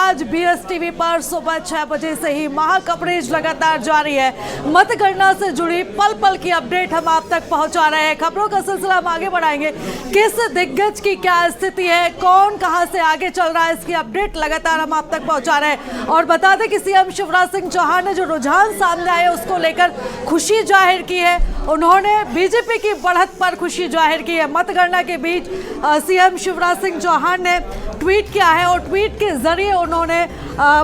आज BSTV पर सुबह 6 बजे से ही महा कवरेज लगातार जारी है। मतगणना से जुड़ी पल पल की अपडेट हम आप तक पहुंचा रहे हैं। खबरों का सिलसिला हम आगे बढ़ाएंगे। किस दिग्गज की क्या स्थिति है, कौन कहां से आगे चल रहा है, इसकी अपडेट लगातार हम आप तक पहुंचा रहे हैं। और बता दें कि सीएम शिवराज सिंह चौहान ने जो रुझान सामने आए उसको लेकर खुशी जाहिर की है। उन्होंने बीजेपी की बढ़त पर खुशी जाहिर की है। मतगणना के बीच सीएम शिवराज सिंह चौहान ने ट्वीट किया है और ट्वीट के जरिए उन्होंने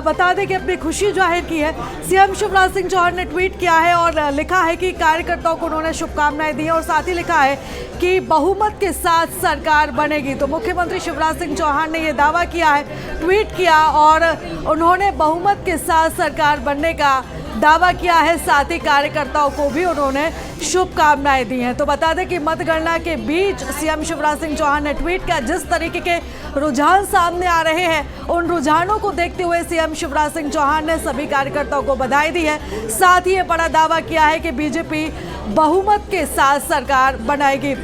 बता दें कि अपनी खुशी जाहिर की है। सीएम शिवराज सिंह चौहान ने ट्वीट किया है और लिखा है कि कार्यकर्ताओं को उन्होंने शुभकामनाएं दी हैं और साथ ही लिखा है कि बहुमत के साथ सरकार बनेगी। तो मुख्यमंत्री शिवराज सिंह चौहान ने यह दावा किया है, ट्वीट किया और उन्होंने बहुमत के साथ सरकार बनने का दावा किया है। साथ ही कार्यकर्ताओं को भी उन्होंने शुभकामनाएं दी हैं। तो बता दें कि मतगणना के बीच सीएम शिवराज सिंह चौहान ने ट्वीट किया। जिस तरीके के रुझान सामने आ रहे हैं, उन रुझानों को देखते हुए सीएम शिवराज सिंह चौहान ने सभी कार्यकर्ताओं को बधाई दी है। साथ ही ये बड़ा दावा किया है कि बीजेपी बहुमत के साथ सरकार बनाएगी।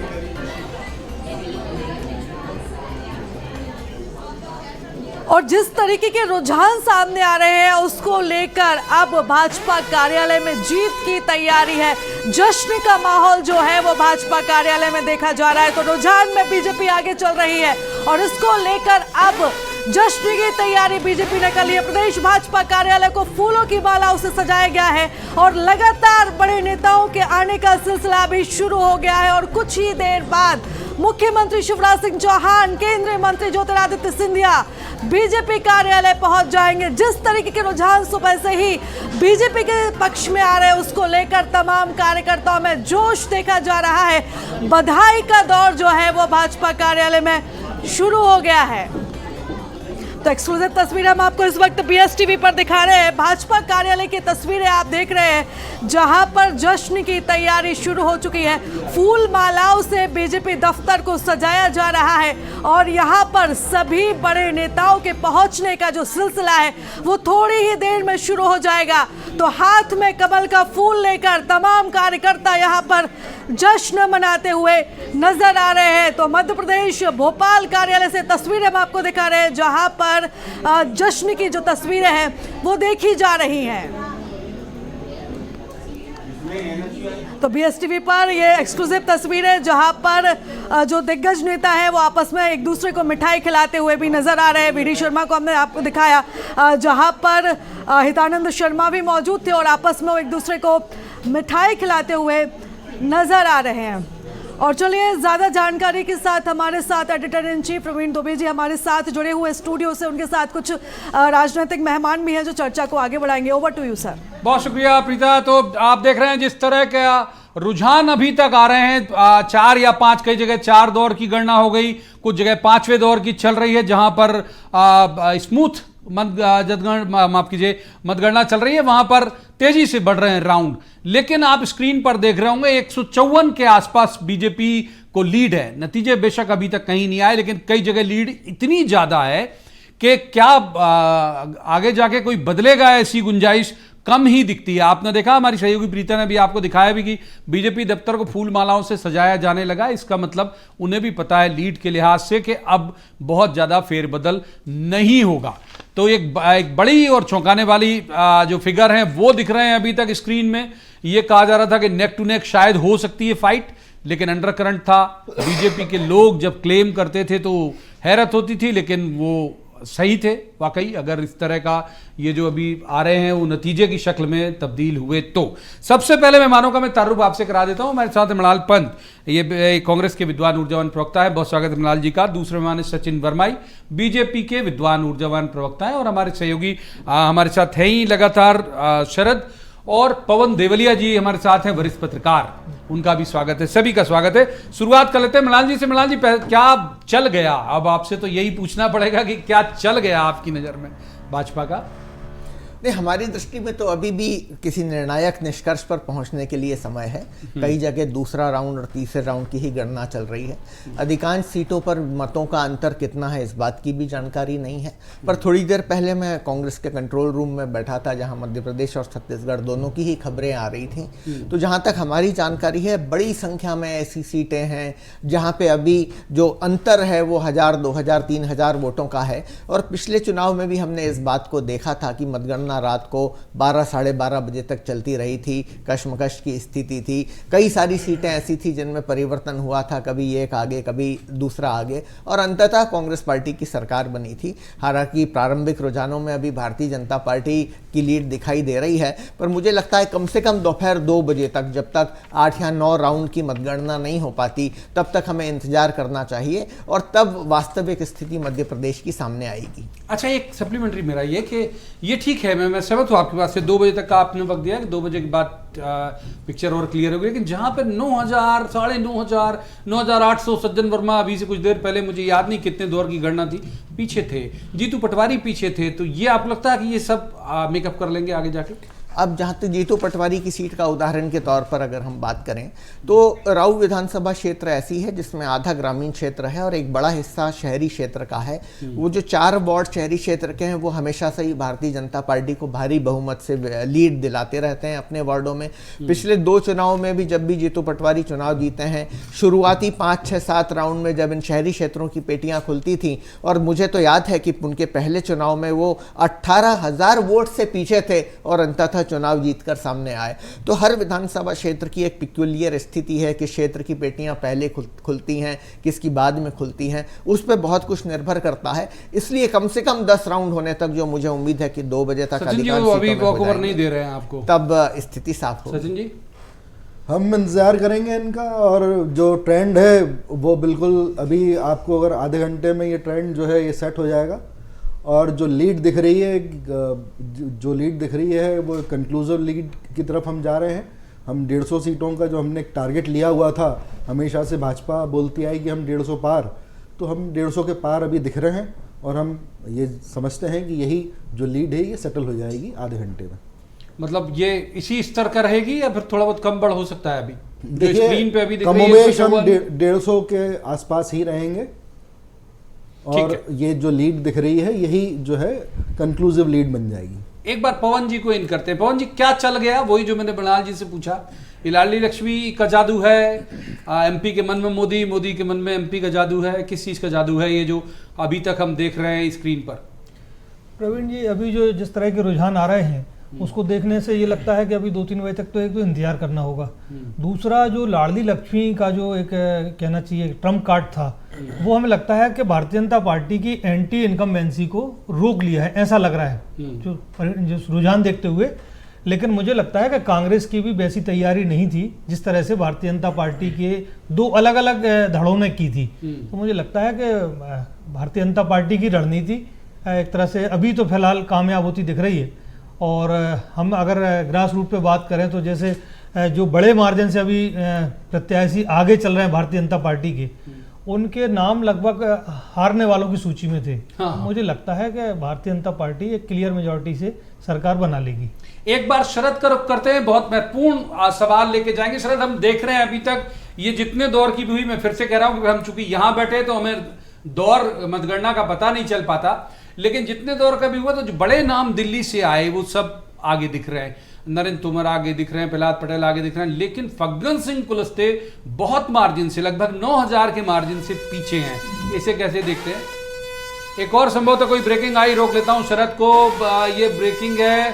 और जिस तरीके के रुझान सामने आ रहे हैं उसको लेकर अब भाजपा कार्यालय में जीत की तैयारी है। जश्न का माहौल जो है वो भाजपा कार्यालय में देखा जा रहा है। तो रुझान में बीजेपी आगे चल रही है और इसको लेकर अब जश्न की तैयारी बीजेपी ने कर ली है। प्रदेश भाजपा कार्यालय को फूलों की मालाओं से सजाया गया है और लगातार बड़े नेताओं के आने का सिलसिला भी शुरू हो गया है। और कुछ ही देर बाद मुख्यमंत्री शिवराज सिंह चौहान, केंद्रीय मंत्री ज्योतिरादित्य सिंधिया बीजेपी कार्यालय पहुंच जाएंगे। जिस तरीके के रुझान सुबह से ही बीजेपी के पक्ष में आ रहे हैं उसको लेकर तमाम कार्यकर्ताओं में जोश देखा जा रहा है। बधाई का दौर जो है वो भाजपा कार्यालय में शुरू हो गया है। तो एक्सक्लूसिव तस्वीर हम आपको इस वक्त BSTV पर दिखा रहे हैं। भाजपा कार्यालय की तस्वीरें आप देख रहे हैं जहां पर जश्न की तैयारी शुरू हो चुकी है। फूल मालाओं से बीजेपी दफ्तर को सजाया जा रहा है और यहां पर सभी बड़े नेताओं के पहुंचने का जो सिलसिला है वो थोड़ी ही देर में शुरू हो जाएगा। तो हाथ में कमल का फूल लेकर तमाम कार्यकर्ता यहां पर जश्न मनाते हुए नजर आ रहे हैं। तो मध्य प्रदेश भोपाल कार्यालय से तस्वीरें हम आपको दिखा रहे हैं जहां पर जश्न की जो तस्वीरें हैं वो देखी जा रही हैं। तो BSTV पर ये एक्सक्लूसिव तस्वीरें जहां पर जो दिग्गज नेता है वो आपस में एक दूसरे को मिठाई खिलाते हुए भी नजर आ रहे हैं। VD शर्मा को हमने आपको दिखाया जहां पर हितानंद शर्मा भी मौजूद थे और आपस में वो एक दूसरे को मिठाई खिलाते हुए नजर आ रहे हैं। और चलिए ज़्यादा जानकारी के साथ हमारे साथ editor in chief Praveen Dubey ji हमारे साथ जुड़े हुए स्टूडियो से, उनके साथ कुछ राजनीतिक मेहमान भी हैं जो चर्चा को आगे बढ़ाएंगे। Over to you sir. बहुत शुक्रिया प्रीता। तो आप देख रहे हैं जिस तरह का रुझान अभी तक आ रहे हैं, 4 या 5 कई जगह 4 दौर की गणना हो गई, कुछ जगह 5वें दौर की चल रही है जहां पर स्मूथ मतगणना चल रही है, वहां पर तेजी से बढ़ रहे हैं राउंड। लेकिन आप स्क्रीन पर देख रहे होंगे 154 के आसपास बीजेपी को लीड है। नतीजे बेशक अभी तक कहीं नहीं आए लेकिन कई जगह लीड इतनी ज्यादा है कि क्या आगे जाके कोई बदलेगा ऐसी गुंजाइश कम ही दिखती है। आपने देखा, हमारी सहयोगी प्रीता ने भी आपको दिखाया भी कि बीजेपी दफ्तर को फूल मालाओं से सजाया जाने लगा। इसका मतलब उन्हें भी पता है लीड के लिहाज से कि अब बहुत ज्यादा फेरबदल नहीं होगा। तो एक बड़ी और चौंकाने वाली जो फिगर हैं वो दिख रहे हैं अभी तक स्क्रीन में। ये कहा जा रहा था कि नेक टू नेक शायद हो सकती है फाइट, लेकिन अंडर करंट था। बीजेपी के लोग जब क्लेम करते थे तो हैरत होती थी, लेकिन वो सही थे वाकई। अगर इस तरह का ये जो अभी आ रहे हैं वो नतीजे की शक्ल में तब्दील हुए तो। सबसे पहले मेहमानों का मैं तारुफ आपसे करा देता हूं। हमारे साथ है मृणाल पंत, ये कांग्रेस के विद्वान ऊर्जावान प्रवक्ता है। बहुत स्वागत है मृणाल जी का। दूसरे मेहमान है सचिन वर्माई, बीजेपी के विद्वान ऊर्जावान प्रवक्ता है। और हमारे सहयोगी हमारे साथ है ही लगातार शरद और पवन देवलिया जी हमारे साथ हैं, वरिष्ठ पत्रकार। उनका भी स्वागत है, सभी का स्वागत है। शुरुआत कर लेते हैं मृणाल जी से। मृणाल जी, क्या चल गया? अब आपसे तो यही पूछना पड़ेगा कि क्या चल गया आपकी नजर में भाजपा का? नहीं, हमारी दृष्टि में तो अभी भी किसी निर्णायक निष्कर्ष पर पहुंचने के लिए समय है। कई जगह दूसरा राउंड और तीसरे राउंड की ही गणना चल रही है। अधिकांश सीटों पर मतों का अंतर कितना है इस बात की भी जानकारी नहीं है। पर थोड़ी देर पहले मैं कांग्रेस के कंट्रोल रूम में बैठा था, जहां मध्य प्रदेश और छत्तीसगढ़ दोनों की ही खबरें आ रही थी। तो जहां तक हमारी जानकारी है, बड़ी संख्या में ऐसी सीटें हैं जहां पे अभी जो अंतर है वो 1000, 2000, 3000 वोटों का है। और पिछले चुनाव में भी हमने इस बात को देखा था कि मतगणना रात को 12, 12:30 बजे तक चलती रही थी। कशमकश की स्थिति थी। कई सारी सीटें ऐसी थी जिनमें परिवर्तन हुआ था, कभी एक आगे कभी दूसरा आगे, और अंततः कांग्रेस पार्टी की सरकार बनी थी। हालांकि प्रारंभिक रुझानों में अभी भारतीय जनता पार्टी की लीड दिखाई दे रही है, पर मुझे लगता है कम से कम दोपहर 2 बजे तक, जब तक 8 या 9 राउंड की मतगणना नहीं हो पाती, तब तक हमें इंतजार करना चाहिए और तब वास्तविक स्थिति मध्य प्रदेश की सामने आएगी। अच्छा, एक सप्लीमेंट्री मेरा ये कि ये ठीक है, मैं सहमत हूँ आपके बात से। 2 बजे तक का आपने वक्त दिया कि 2 बजे के बाद पिक्चर और क्लियर होगी, लेकिन जहां पर 9000, 9500, 9800, सज्जन वर्मा अभी से कुछ देर पहले, मुझे याद नहीं कितने दौर की गणना थी, पीछे थे, जीतू पटवारी पीछे थे, तो ये आपको लगता है कि ये सब मेकअप कर लेंगे आगे जाके? अब जहाँ तक जीतू पटवारी की सीट का उदाहरण के तौर पर अगर हम बात करें, तो राऊ विधानसभा क्षेत्र ऐसी है जिसमें आधा ग्रामीण क्षेत्र है और एक बड़ा हिस्सा शहरी क्षेत्र का है। वो जो 4 वार्ड शहरी क्षेत्र के हैं वो हमेशा से ही भारतीय जनता पार्टी को भारी बहुमत से लीड दिलाते रहते हैं अपने वार्डों में। पिछले 2 चुनाव में भी जब भी जीतू पटवारी चुनाव जीते हैं, शुरुआती 5, 6, 7 राउंड में जब इन शहरी क्षेत्रों की पेटियां खुलती थीं, और मुझे तो याद है कि उनके पहले चुनाव में वो 18,000 वोट से पीछे थे और अंततः चुनाव जीतकर सामने आए। तो हर विधानसभा क्षेत्र की एक पिक्यूलियर स्थिति है कि क्षेत्र की पेटियां पहले खुलती हैं, किसकी बाद में खुलती हैं, उस पर बहुत कुछ निर्भर करता है। इसलिए कम से कम 10 राउंड होने तक, जो मुझे उम्मीद है कि 2 बजे तक अभी वॉकओवर नहीं दे रहे हैं आपको, तब स्थिति साफ होगी। सचिन जी, हम इंतज़ार करेंगे इनका, और जो ट्रेंड है वो बिल्कुल अभी आपको अगर आधे घंटे में ये ट्रेंड जो है ये सेट हो जाएगा। और जो लीड दिख रही है, जो लीड दिख रही है वो कंक्लूसिव लीड की तरफ हम जा रहे हैं। हम 150 सीटों का जो हमने एक टारगेट लिया हुआ था, हमेशा से भाजपा बोलती आई कि हम 150 पार, तो हम 150 के पार अभी दिख रहे हैं और हम ये समझते हैं कि यही जो लीड है ये सेटल हो जाएगी आधे घंटे में। मतलब ये इसी स्तर का रहेगी या फिर थोड़ा बहुत कम बढ़ हो सकता है? अभी देखिए, स्क्रीन पे अभी दिख रही है हम 150 के आसपास ही रहेंगे, और ये जो लीड दिख रही है यही जो है कंक्लूसिव लीड बन जाएगी। एक बार पवन जी को इन करते हैं। पवन जी, क्या चल गया? वही जो मैंने बणाल जी से पूछा, ये लाडली लक्ष्मी का जादू है, एमपी के मन में मोदी, मोदी के मन में एमपी का जादू है, किस चीज़ का जादू है ये जो अभी तक हम देख रहे हैं स्क्रीन पर? प्रवीण जी, अभी जो जिस तरह के रुझान आ रहे हैं उसको देखने से ये लगता है कि अभी 2-3 बजे तक तो एक तो इंतजार करना होगा। दूसरा, जो लाडली लक्ष्मी का जो एक कहना चाहिए ट्रम्प कार्ड था, वो हमें लगता है कि भारतीय जनता पार्टी की एंटी इनकम्बेंसी को रोक लिया है, ऐसा लग रहा है जो रुझान देखते हुए। लेकिन मुझे लगता है कि कांग्रेस की भी वैसी तैयारी नहीं थी जिस तरह से भारतीय जनता पार्टी के 2 अलग अलग धड़ों ने की थी। तो मुझे लगता है कि भारतीय जनता पार्टी की रणनीति एक तरह से अभी तो फिलहाल कामयाब होती दिख रही है। और हम अगर ग्रास रूट पे बात करें तो जैसे जो बड़े मार्जिन से अभी प्रत्याशी आगे चल रहे हैं भारतीय जनता पार्टी के, उनके नाम लगभग हारने वालों की सूची में थे। हाँ। मुझे लगता है कि भारतीय जनता पार्टी एक क्लियर मेजॉरिटी से सरकार बना लेगी। एक बार शरद का रुख करते हैं, बहुत महत्वपूर्ण सवाल लेके जाएंगे। शरद, हम देख रहे हैं अभी तक ये जितने दौर की भी हुई, मैं फिर से कह रहा हूं कि हम चूंकि यहां बैठे तो हमें दौर मतगणना का पता नहीं चल पाता, लेकिन जितने दौर का भी हुआ तो जो बड़े नाम दिल्ली से आए वो सब आगे दिख रहे हैं। नरेंद्र तोमर आगे दिख रहे हैं, प्रहलाद पटेल आगे दिख रहे हैं, लेकिन फग्गन सिंह कुलस्ते बहुत मार्जिन से, लगभग 9000 के मार्जिन से पीछे हैं। इसे कैसे देखते हैं? एक और संभवतः कोई ब्रेकिंग आई, रोक लेता हूं शरद को। ये ब्रेकिंग है,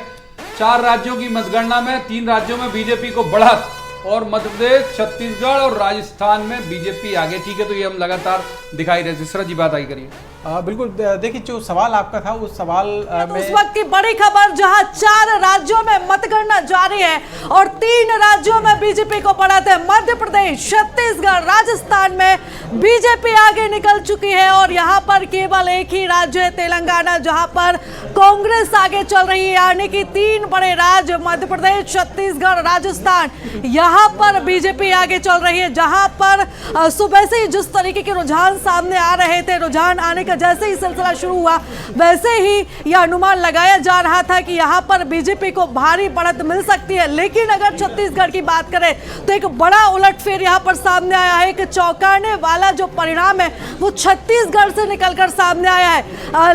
4 राज्यों की मतगणना में 3 राज्यों में बीजेपी को बढ़त, और मध्य प्रदेश, छत्तीसगढ़ और राजस्थान में बीजेपी आगे। ठीक है, तो ये हम लगातार दिखाई रहे थे। शरद जी, बात आई करिए। बिल्कुल, देखिए जो सवाल आपका था उस सवाल में उस वक्त की बड़ी खबर, जहां 4 राज्यों में मतगणना जारी है और 3 राज्यों में बीजेपी को बढ़त है। मध्य प्रदेश, छत्तीसगढ़, राजस्थान में बीजेपी आगे निकल चुकी है और यहां पर केवल एक ही राज्य है तेलंगाना, जहां पर कांग्रेस आगे चल रही है। यानी कि 3 बड़े राज्य, मध्य प्रदेश, छत्तीसगढ़, राजस्थान, यहां पर बीजेपी आगे चल रही है। जहां पर सुबह से जिस तरीके के रुझान सामने आ रहे थे, रुझान आने का जैसे ही सिलसिला शुरू हुआ वैसे ही यह अनुमान लगाया जा रहा था कि यहाँ पर बीजेपी को भारी बढ़त मिल सकती है। लेकिन अगर छत्तीसगढ़ की बात करें तो एक बड़ा उलटफेर यहाँ पर सामने आया है। एक चौंकाने वाला जो परिणाम है वो छत्तीसगढ़ से निकलकर सामने आया है।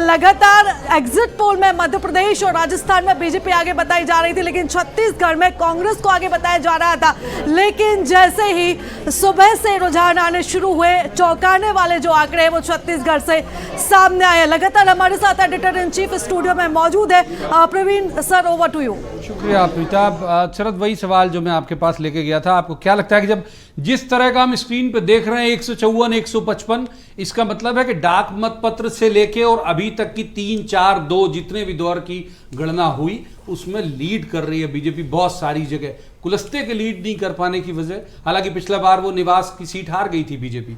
लगातार एग्जिट पोल में मध्य प्रदेश और राजस्थान में बीजेपी आगे बताई जा रही थी, लेकिन छत्तीसगढ़ में कांग्रेस को आगे बताया जा रहा था। लेकिन जैसे ही सुबह से रुझान आने शुरू हुए, चौंकाने वाले जो आंकड़े हैं वो छत्तीसगढ़ से सामने आए। लगातार हमारे साथ एडिटर इन चीफ स्टूडियो में मौजूद है Praveen sir, over to you. शुक्रिया प्रीता। शरद, वही सवाल जो मैं आपके पास लेके गया था, आपको क्या लगता है कि जब जिस तरह का हम स्क्रीन पे देख रहे हैं 154, 155, इसका मतलब है कि डाक मत पत्र से लेके और अभी तक की 3, 4, 2 जितने भी दौर की गणना हुई उसमें लीड कर रही है बीजेपी बहुत सारी जगह। कुलस्ते के लीड नहीं कर पाने की वजह, हालांकि पिछला बार वो निवास की सीट हार गई थी बीजेपी।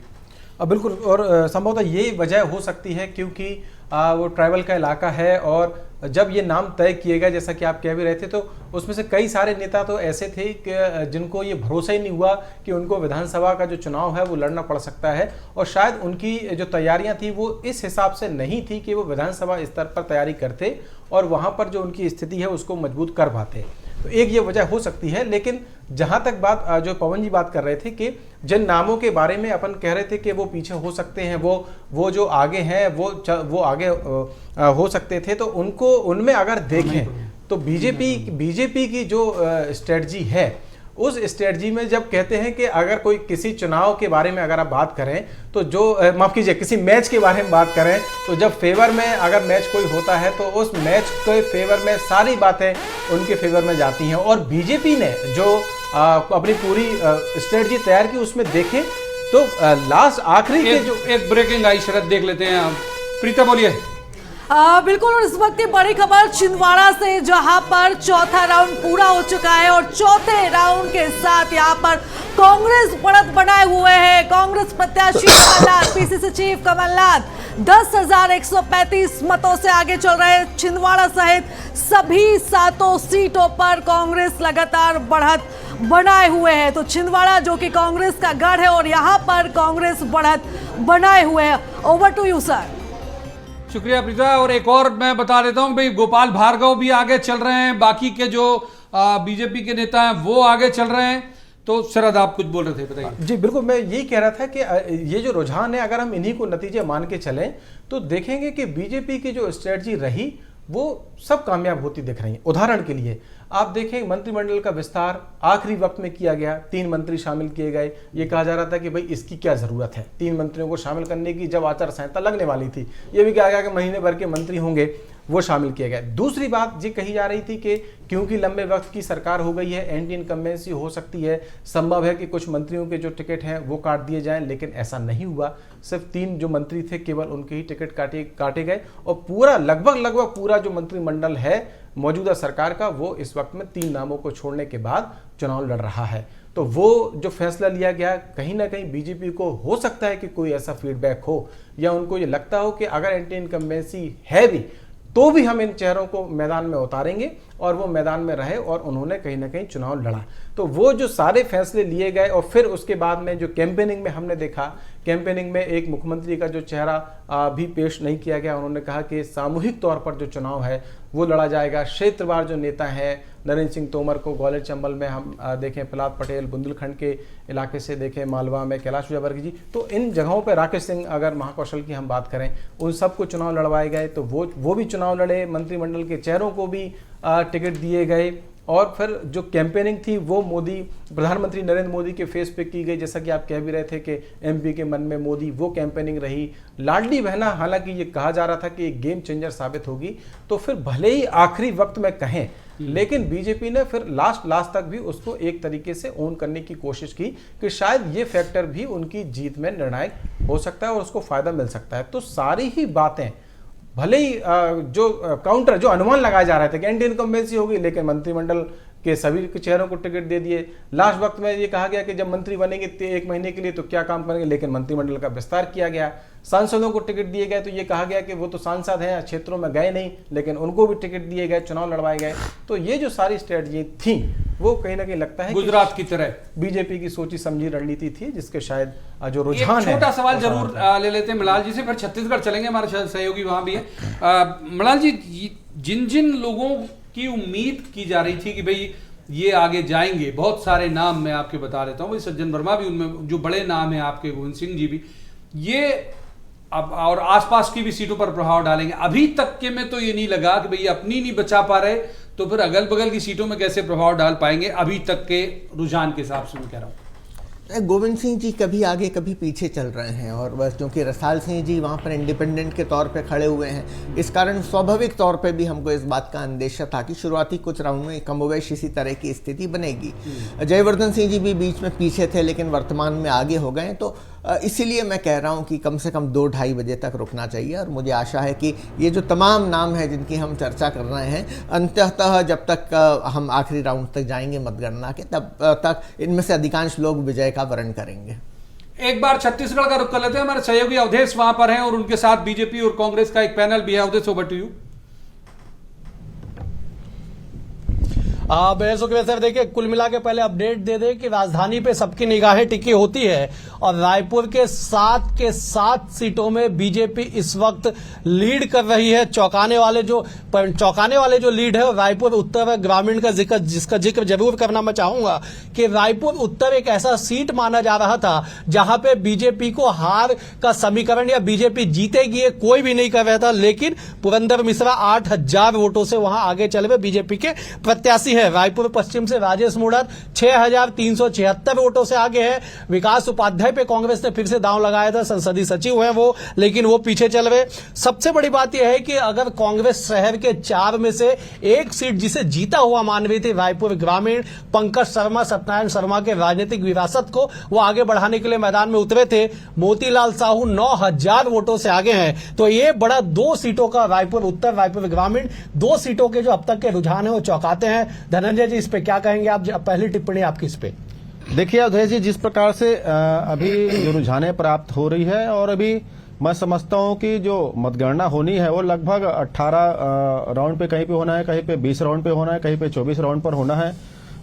बिल्कुल, और संभवतः ये वजह हो सकती है क्योंकि वो ट्राइबल का इलाका है, और जब ये नाम तय किए गए जैसा कि आप कह भी रहे थे, तो उसमें से कई सारे नेता तो ऐसे थे कि जिनको ये भरोसा ही नहीं हुआ कि उनको विधानसभा का जो चुनाव है वो लड़ना पड़ सकता है, और शायद उनकी जो तैयारियां थी वो इस हिसाब से नहीं थी कि वो विधानसभा स्तर पर तैयारी करते और वहाँ पर जो उनकी स्थिति है उसको मजबूत कर पाते। तो एक ये वजह हो सकती है। लेकिन जहां तक बात जो पवन जी बात कर रहे थे कि जिन नामों के बारे में अपन कह रहे थे कि वो पीछे हो सकते हैं, वो जो आगे हैं वो आगे हो सकते थे, तो उनको उनमें अगर देखें तो बीजेपी की जो स्ट्रेटजी है उस स्ट्रेटजी में जब कहते हैं कि अगर कोई किसी चुनाव के बारे में अगर आप बात करें तो जो माफ कीजिए किसी मैच के बारे में बात करें तो जब फेवर में अगर मैच कोई होता है तो उस मैच के फेवर में सारी बातें उनके फेवर में जाती हैं। और बीजेपी ने जो अपनी पूरी स्ट्रेटजी तैयार की उसमें देखें तो लास्ट आखिरी के जो एक ब्रेकिंग आई शरद, देख लेते हैं। प्रीता बोलिए। बिल्कुल, और इस वक्त की बड़ी खबर छिंदवाड़ा से, जहां पर चौथा राउंड पूरा हो चुका है और चौथे राउंड के साथ यहां पर कांग्रेस बढ़त बनाए हुए है। कांग्रेस प्रत्याशी कमलनाथ, पीसीसी चीफ कमलनाथ 10,135 मतों से आगे चल रहे हैं। छिंदवाड़ा सहित सभी 7 सीटों पर कांग्रेस लगातार बढ़त बनाए हुए है। तो छिंदवाड़ा जो कि कांग्रेस का गढ़ है और यहाँ पर कांग्रेस बढ़त बनाए हुए है। Over to you sir. शुक्रिया प्रीता। और एक और मैं बता देता हूं भाई, गोपाल भार्गव भी आगे चल रहे हैं, बाकी के जो बीजेपी के नेता हैं वो आगे चल रहे हैं। तो शरद आप कुछ बोल रहे थे, बताइए। जी बिल्कुल, मैं यही कह रहा था कि ये जो रुझान है अगर हम इन्हीं को नतीजे मान के चलें तो देखेंगे कि बीजेपी की जो स्ट्रेटजी रही वो सब कामयाब होती दिख रही है। उदाहरण के लिए आप देखें मंत्रिमंडल का विस्तार आखिरी वक्त में किया गया, 3 मंत्री शामिल किए गए। ये कहा जा रहा था कि भाई इसकी क्या जरूरत है 3 मंत्रियों को शामिल करने की, जब आचार संहिता लगने वाली थी। ये भी कहा गया कि महीने भर के मंत्री होंगे, वो शामिल किए गए। दूसरी बात ये कही जा रही थी कि क्योंकि लंबे वक्त की सरकार हो गई है, एंटी इनकम्बेंसी हो सकती है, संभव है कि कुछ मंत्रियों के जो टिकट हैं वो काट दिए जाएं, लेकिन ऐसा नहीं हुआ। सिर्फ 3 जो मंत्री थे केवल उनके ही टिकट काटे गए और पूरा लगभग पूरा जो मंत्रिमंडल है मौजूदा सरकार का वो इस वक्त में 3 नामों को छोड़ने के बाद चुनाव लड़ रहा है। तो वो जो फैसला लिया गया, कहीं ना कहीं बीजेपी को हो सकता है कि कोई ऐसा फीडबैक हो या उनको ये लगता हो कि अगर एंटी इनकम्बेंसी है भी तो भी हम इन चेहरों को मैदान में उतारेंगे और वो मैदान में रहे, और उन्होंने कहीं ना कहीं चुनाव लड़ा। तो वो जो सारे फैसले लिए गए और फिर उसके बाद में जो कैंपेनिंग में हमने देखा, कैंपेनिंग में एक मुख्यमंत्री का जो चेहरा भी पेश नहीं किया गया। उन्होंने कहा कि सामूहिक तौर पर जो चुनाव है वो लड़ा जाएगा। क्षेत्रवार जो नेता हैं, नरेंद्र सिंह तोमर को ग्वालियर चंबल में हम देखें, प्रहलाद पटेल बुंदेलखंड के इलाके से देखें, मालवा में कैलाश विजयवर्गीय जी, तो इन जगहों पर राकेश सिंह, अगर महाकौशल की हम बात करें, उन सबको चुनाव लड़वाए गए। तो वो भी चुनाव लड़े, मंत्रिमंडल के चेहरों को भी टिकट दिए गए। और फिर जो कैंपेनिंग थी वो प्रधानमंत्री नरेंद्र मोदी के फेस पे की गई, जैसा कि आप कह भी रहे थे कि एमपी के मन में मोदी, वो कैंपेनिंग रही। लाडली बहना, हालांकि ये कहा जा रहा था कि एक गेम चेंजर साबित होगी, तो फिर भले ही आखिरी वक्त में कहें, लेकिन बीजेपी ने फिर लास्ट तक भी उसको एक तरीके से ओन करने की कोशिश की कि शायद ये फैक्टर भी उनकी जीत में निर्णायक हो सकता है और उसको फायदा मिल सकता है। तो सारी ही बातें, भले ही जो काउंटर जो अनुमान लगाया जा रहा था कि एंटी इनकम्बेंसी होगी, लेकिन मंत्रिमंडल के सभी चेहरों को टिकट दे दिए। लास्ट वक्त में ये कहा गया कि जब मंत्री बनेंगे 1 महीने के लिए तो क्या काम करेंगे, लेकिन मंत्रिमंडल का विस्तार किया गया। सांसदों को टिकट दिए गए तो ये कहा गया कि वो तो सांसद हैं, क्षेत्रों में गए नहीं, लेकिन उनको भी टिकट दिए गए, चुनाव लड़वाए गए। तो ये जो सारी स्ट्रेटजी थी वो कहीं ना कहीं लगता है गुजरात की तरह बीजेपी की सोची समझी रणनीति थी, जिसके शायद जो रुझान एक है। छोटा सवाल जरूर ले लेते हैं मलाल जी से, फिर छत्तीसगढ़ चलेंगे, हमारे सहयोगी वहां भी है। मलाल जी, जिन जिन लोगों की उम्मीद की जा रही थी कि भाई ये आगे जाएंगे, बहुत सारे नाम मैं आपके बता देता हूँ, भाई सज्जन वर्मा भी उनमें जो बड़े नाम हैं आपके, गोविंद सिंह जी भी, ये अब और आसपास की भी सीटों पर प्रभाव डालेंगे। अभी तक के में तो ये नहीं लगा कि भाई अपनी नहीं बचा पा रहे तो फिर अगल बगल की सीटों में कैसे प्रभाव डाल पाएंगे, अभी तक के रुझान के हिसाब से मैं कह रहा हूँ। गोविंद सिंह जी कभी आगे कभी पीछे चल रहे हैं, और बस क्योंकि रसाल सिंह जी वहाँ पर इंडिपेंडेंट के तौर पे खड़े हुए हैं, इस कारण स्वाभाविक तौर पे भी हमको इस बात का अंदेशा था कि शुरुआती कुछ राउंड में कमोवेश इसी तरह की स्थिति बनेगी। जयवर्धन सिंह जी भी बीच में पीछे थे लेकिन वर्तमान में आगे हो गए, तो इसीलिए मैं कह रहा हूँ कि कम से कम 2-2.5 बजे तक रुकना चाहिए। और मुझे आशा है कि ये जो तमाम नाम है जिनकी हम चर्चा कर रहे हैं, अंततः जब तक हम आखिरी राउंड तक जाएंगे मतगणना के, तब तक इनमें से अधिकांश लोग विजय का वर्ण करेंगे। एक बार छत्तीसगढ़ का रुख कर लेते हैं, हमारे सहयोगी अवधेश वहां पर हैं और उनके साथ बीजेपी और कांग्रेस का एक पैनल भी है। Avdhesh, over to you. Sir देखिए, कुल मिला के पहले अपडेट दे दे कि राजधानी पे सबकी निगाहें टिकी होती है और रायपुर के 7 सीटों में बीजेपी इस वक्त लीड कर रही है। चौंकाने वाले जो लीड है रायपुर उत्तर ग्रामीण का जिसका जिक्र जरूर करना मैं चाहूंगा कि रायपुर उत्तर एक ऐसा सीट माना जा रहा था जहां पे बीजेपी को हार का समीकरण या बीजेपी जीतेगी ये कोई भी नहीं कर रहा था, लेकिन पुरंदर मिश्रा 8000 वोटों से वहां आगे चले हुए बीजेपी के प्रत्याशी है। रायपुर पश्चिम से राजेश मुड़र 6376 वोटों से आगे है। विकास उपाध्याय पे कांग्रेस ने फिर से दांव लगाया था, संसदीय सचिव है वो, लेकिन वो पीछे चल रहे। सबसे बड़ी बात यह है कि अगर कांग्रेस शहर के 4 में से एक सीट जिसे जीता हुआ मान रही थी रायपुर ग्रामीण, पंकज शर्मा सत्यनारायण शर्मा के राजनीतिक विरासत को वो आगे बढ़ाने के लिए मैदान में उतरे थे। मोतीलाल साहू 9000 वोटों से आगे हैं, तो ये बड़ा 2 सीटों का रायपुर उत्तर रायपुर ग्रामीण 2 सीटों के जो अब तक के रुझान है वो चौंकाते हैं। धनंजय जी, इस पे क्या कहेंगे आप? पहली टिप्पणी आपकी इस पे। देखिए अवधेश जी, जिस प्रकार से अभी जो रुझानें प्राप्त हो रही है, और अभी मैं समझता हूं कि जो मतगणना होनी है वो लगभग 18 राउंड पे कहीं पे होना है, कहीं पे 20 राउंड पे होना है, कहीं पे 24 राउंड पर होना है।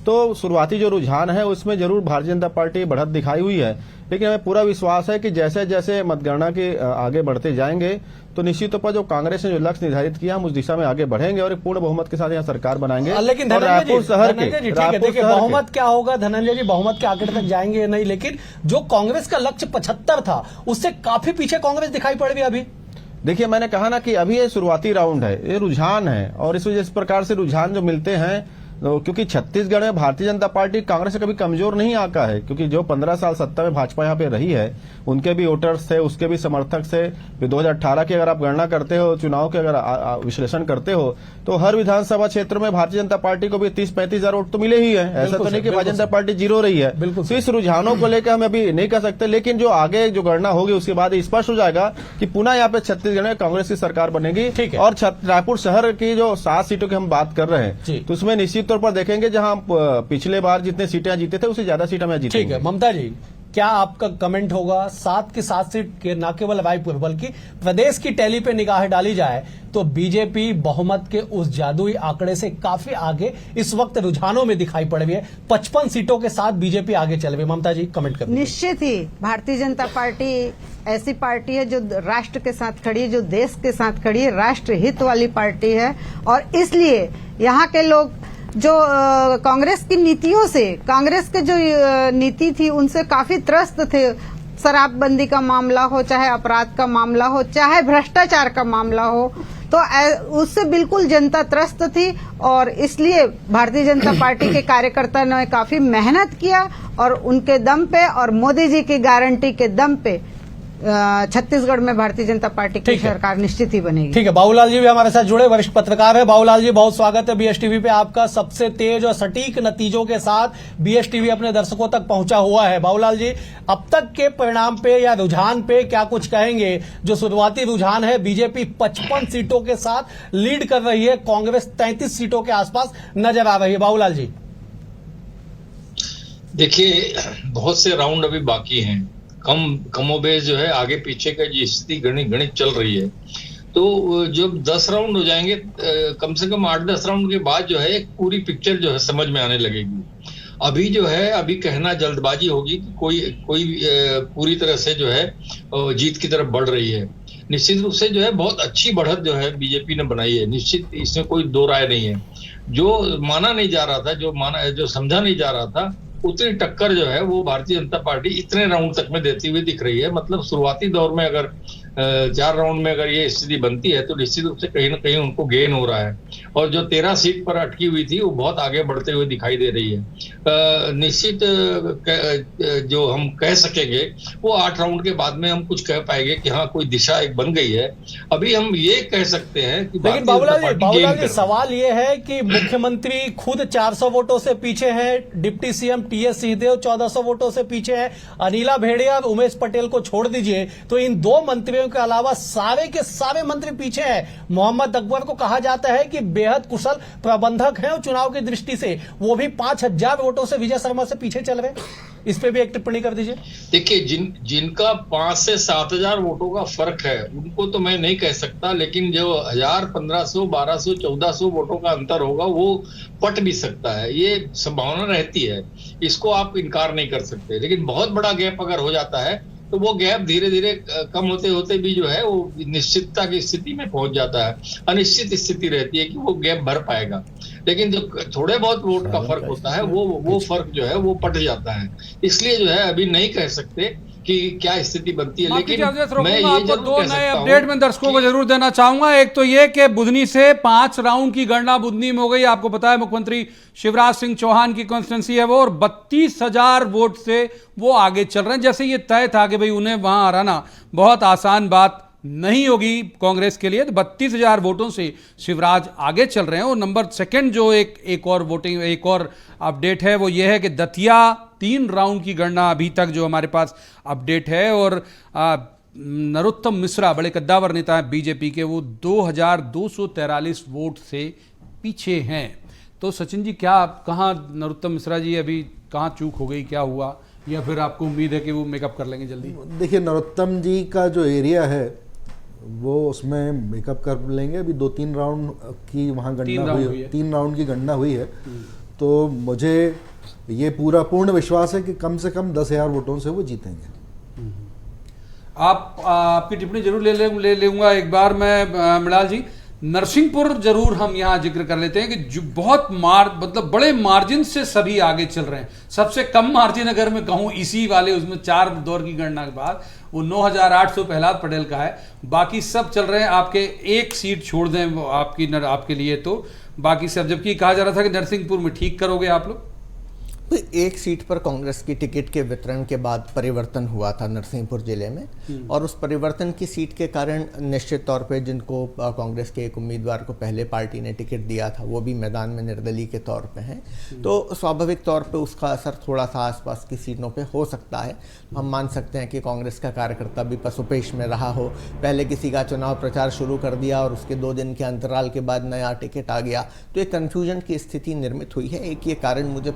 तो शुरुआती जो रुझान है उसमें जरूर भारतीय जनता पार्टी बढ़त दिखाई हुई है, लेकिन हमें पूरा विश्वास है कि जैसे जैसे मतगणना के आगे बढ़ते जाएंगे तो निश्चित तौर पर जो कांग्रेस ने जो लक्ष्य निर्धारित किया हम उस दिशा में आगे बढ़ेंगे और एक पूर्ण बहुमत के साथ यहाँ सरकार बनाएंगे। लेकिन रायपुर शहर के देखिए बहुमत क्या होगा धनंजय जी, बहुमत के आंकड़े तक जाएंगे नहीं, लेकिन जो कांग्रेस का लक्ष्य 75 था उससे काफी पीछे कांग्रेस दिखाई पड़ रही है अभी। देखिए मैंने कहा ना कि अभी ये शुरुआती राउंड है, ये रुझान है, और इस वजह इस प्रकार से रुझान जो मिलते हैं, क्योंकि छत्तीसगढ़ में भारतीय जनता पार्टी कांग्रेस से कभी कमजोर नहीं आका है, क्योंकि जो 15 साल सत्ता में भाजपा यहाँ पे रही है उनके भी वोटर्स थे, उसके भी समर्थक थे। 2018 की अगर आप गणना करते हो, चुनाव के अगर विश्लेषण करते हो, तो हर विधानसभा क्षेत्र में भारतीय जनता पार्टी को भी 30-35 हजार वोट तो मिले ही है। ऐसा तो नहीं कि भारतीय जनता पार्टी जीरो रही है। तो इस रुझानों को लेकर हम अभी नहीं कह सकते, लेकिन जो आगे जो गणना होगी उसके बाद स्पष्ट हो जाएगा कि पुनः यहाँ पे छत्तीसगढ़ में कांग्रेस की सरकार बनेगी। और रायपुर शहर की जो 7 सीटों की हम बात कर रहे हैं, तो उसमें निश्चित तौर पर देखेंगे जहां पिछले बार जितने सीटें जीते थे उससे ज्यादा सीटें मैं जीतेंगे। ठीक है, ममता जी क्या आपका कमेंट होगा? 7 की 7 सीट के न केवल रायपुर बल्कि प्रदेश की टैली पे निगाह डाली जाए तो बीजेपी बहुमत के उस जादुई आंकड़े से काफी आगे इस वक्त रुझानों में दिखाई पड़ रही है। 55 सीटों के साथ बीजेपी आगे चल रही है। ममता जी कमेंट करें। निश्चित ही भारतीय जनता पार्टी ऐसी पार्टी है जो राष्ट्र के साथ खड़ी है, जो देश के साथ खड़ी है, राष्ट्र हित वाली पार्टी है, और इसलिए यहाँ के लोग जो कांग्रेस की नीतियों से, कांग्रेस के जो नीति थी उनसे काफी त्रस्त थे। शराबबंदी का मामला हो, चाहे अपराध का मामला हो, चाहे भ्रष्टाचार का मामला हो, तो उससे बिल्कुल जनता त्रस्त थी, और इसलिए भारतीय जनता पार्टी के कार्यकर्ता ने काफी मेहनत किया और उनके दम पे और मोदी जी की गारंटी के दम पे छत्तीसगढ़ में भारतीय जनता पार्टी की सरकार निश्चित ही बनेगी। ठीक है, बाबूलाल जी भी हमारे साथ जुड़े, वरिष्ठ पत्रकार है। बाबूलाल जी बहुत स्वागत है बीएसटीवी पे आपका। सबसे तेज और सटीक नतीजों के साथ बीएसटीवी अपने दर्शकों तक पहुंचा हुआ है। बाबूलाल जी, अब तक के परिणाम पे या रुझान पे क्या कुछ कहेंगे? जो शुरुआती रुझान है, बीजेपी 55 सीटों के साथ लीड कर रही है, कांग्रेस 33 सीटों के आसपास नजर आ रही है। बाबूलाल जी देखिए, बहुत से राउंड अभी बाकी हैं, कमोबेश जो है आगे पीछे का जी स्थिति गणित चल रही है। तो जब 10 राउंड हो जाएंगे, कम से कम 8-10 राउंड के बाद जो है एक पूरी पिक्चर जो है समझ में आने लगेगी। अभी जो है, अभी कहना जल्दबाजी होगी कि कोई पूरी तरह से जो है जीत की तरफ बढ़ रही है। निश्चित रूप से जो है बहुत अच्छी बढ़त जो है बीजेपी ने बनाई है, निश्चित, इसमें कोई दो राय नहीं है। जो माना नहीं जा रहा था, जो समझा नहीं जा रहा था, उतनी टक्कर जो है वो भारतीय जनता पार्टी इतने राउंड तक में देती हुई दिख रही है। मतलब शुरुआती दौर में अगर 4 राउंड में अगर ये स्थिति बनती है तो निश्चित रूप से कहीं ना कहीं उनको गेन हो रहा है, और जो 13 सीट पर अटकी हुई थी वो बहुत आगे बढ़ते हुए दिखाई दे रही है। निश्चित जो हम कह सकेंगे वो 8 राउंड के बाद में हम कुछ कह पाएंगे कि हाँ कोई दिशा एक बन गई है। अभी हम ये कह सकते हैं कि लेकिन बाबूलाल जी सवाल ये है कि मुख्यमंत्री खुद 400 वोटों से पीछे हैं, डिप्टी सीएम टीएस सिंहदेव 1400 वोटों से पीछे है, अनिला भेड़िया और उमेश पटेल को छोड़ दीजिए तो इन 2 मंत्रियों के अलावा सारे के सारे मंत्री पीछे हैं। मोहम्मद अकबर को कहा जाता है कि बेहद कुशल प्रबंधक हैं और चुनाव की दृष्टि से वो भी 5000 वोटों से विजय शर्मा से पीछे चल रहे। इस पे भी एक टिप्पणी कर दीजिए। देखिए, जिनका 5 से 7000 वोटों का फर्क है उनको तो मैं नहीं कह सकता, लेकिन जो 1000, 1500, 1200, 1400 वोटों का अंतर होगा वो पट भी सकता है, ये संभावना रहती है, इसको आप इनकार नहीं कर सकते। लेकिन बहुत बड़ा गैप अगर हो जाता है तो वो गैप धीरे धीरे कम होते होते भी जो है वो निश्चितता की स्थिति में पहुंच जाता है। अनिश्चित स्थिति रहती है कि वो गैप भर पाएगा, लेकिन जो थोड़े बहुत वोट का फर्क होता है वो फर्क जो है वो पट जाता है। इसलिए जो है अभी नहीं कह सकते कि क्या स्थिति बनती है, लेकिन मैं ये आपको जरूर 2 कह नए सकता हूं अपडेट में दर्शकों को जरूर देना चाहूंगा। एक तो ये कि बुधनी से 5 राउंड की गणना बुधनी में हो गई। आपको पता है मुख्यमंत्री शिवराज सिंह चौहान की कॉन्स्टिट्यूंसी है वो, और 32,000 वोट से वो आगे चल रहे हैं। जैसे ये तय था कि भाई उन्हें वहां हराना बहुत आसान बात नहीं होगी कांग्रेस के लिए, तो 32,000 वोटों से शिवराज आगे चल रहे हैं। और नंबर 2 जो एक और अपडेट है वो ये है कि दतिया 3 राउंड की गणना अभी तक जो हमारे पास अपडेट है, और नरोत्तम मिश्रा बड़े कद्दावर नेता हैं बीजेपी के, वो 2243 वोट से पीछे हैं। तो सचिन जी क्या कहाँ नरोत्तम मिश्रा जी अभी कहाँ चूक हो गई, क्या हुआ, या फिर आपको उम्मीद है कि वो मेकअप कर लेंगे जल्दी? देखिए, नरोत्तम जी का जो एरिया है वो उसमें मेकअप कर लेंगे। अभी 2-3 राउंड की वहाँ गणना हुई है, 3 राउंड की गणना हुई है। तो मुझे ये पूर्ण विश्वास है कि कम से कम 10,000 वोटों से वो जीतेंगे। आपकी टिप्पणी जरूर ले लूंगा एक बार मैं मृणाल जी। नरसिंहपुर जरूर हम यहाँ जिक्र कर लेते हैं कि जो बहुत मतलब बड़े मार्जिन से सभी आगे चल रहे हैं। सबसे कम मार्जिन अगर मैं कहूँ इसी वाले उसमें 4 दौर की गणना के बाद वो 9,800 प्रहलाद पटेल का है। बाकी सब चल रहे हैं, आपके एक सीट छोड़ दें वो आपके लिए तो बाकी सब, जबकि कहा जा रहा था कि नरसिंहपुर में ठीक करोगे आप लोग। तो एक सीट पर कांग्रेस की टिकट के वितरण के बाद परिवर्तन हुआ था नरसिंहपुर जिले में, और उस परिवर्तन की सीट के कारण निश्चित तौर पे जिनको कांग्रेस के एक उम्मीदवार को पहले पार्टी ने टिकट दिया था वो भी मैदान में निर्दलीय के तौर पे हैं, तो स्वाभाविक तौर पे उसका असर थोड़ा सा आसपास की सीटों पे हो सकता है। हम मान सकते हैं कि कांग्रेस का कार्यकर्ता भी पसोपेश में रहा हो, पहले किसी का चुनाव प्रचार शुरू कर दिया और उसके 2 दिन के अंतराल के बाद नया टिकट आ गया, तो एक कन्फ्यूजन की स्थिति निर्मित हुई है। एक ये कारण मुझे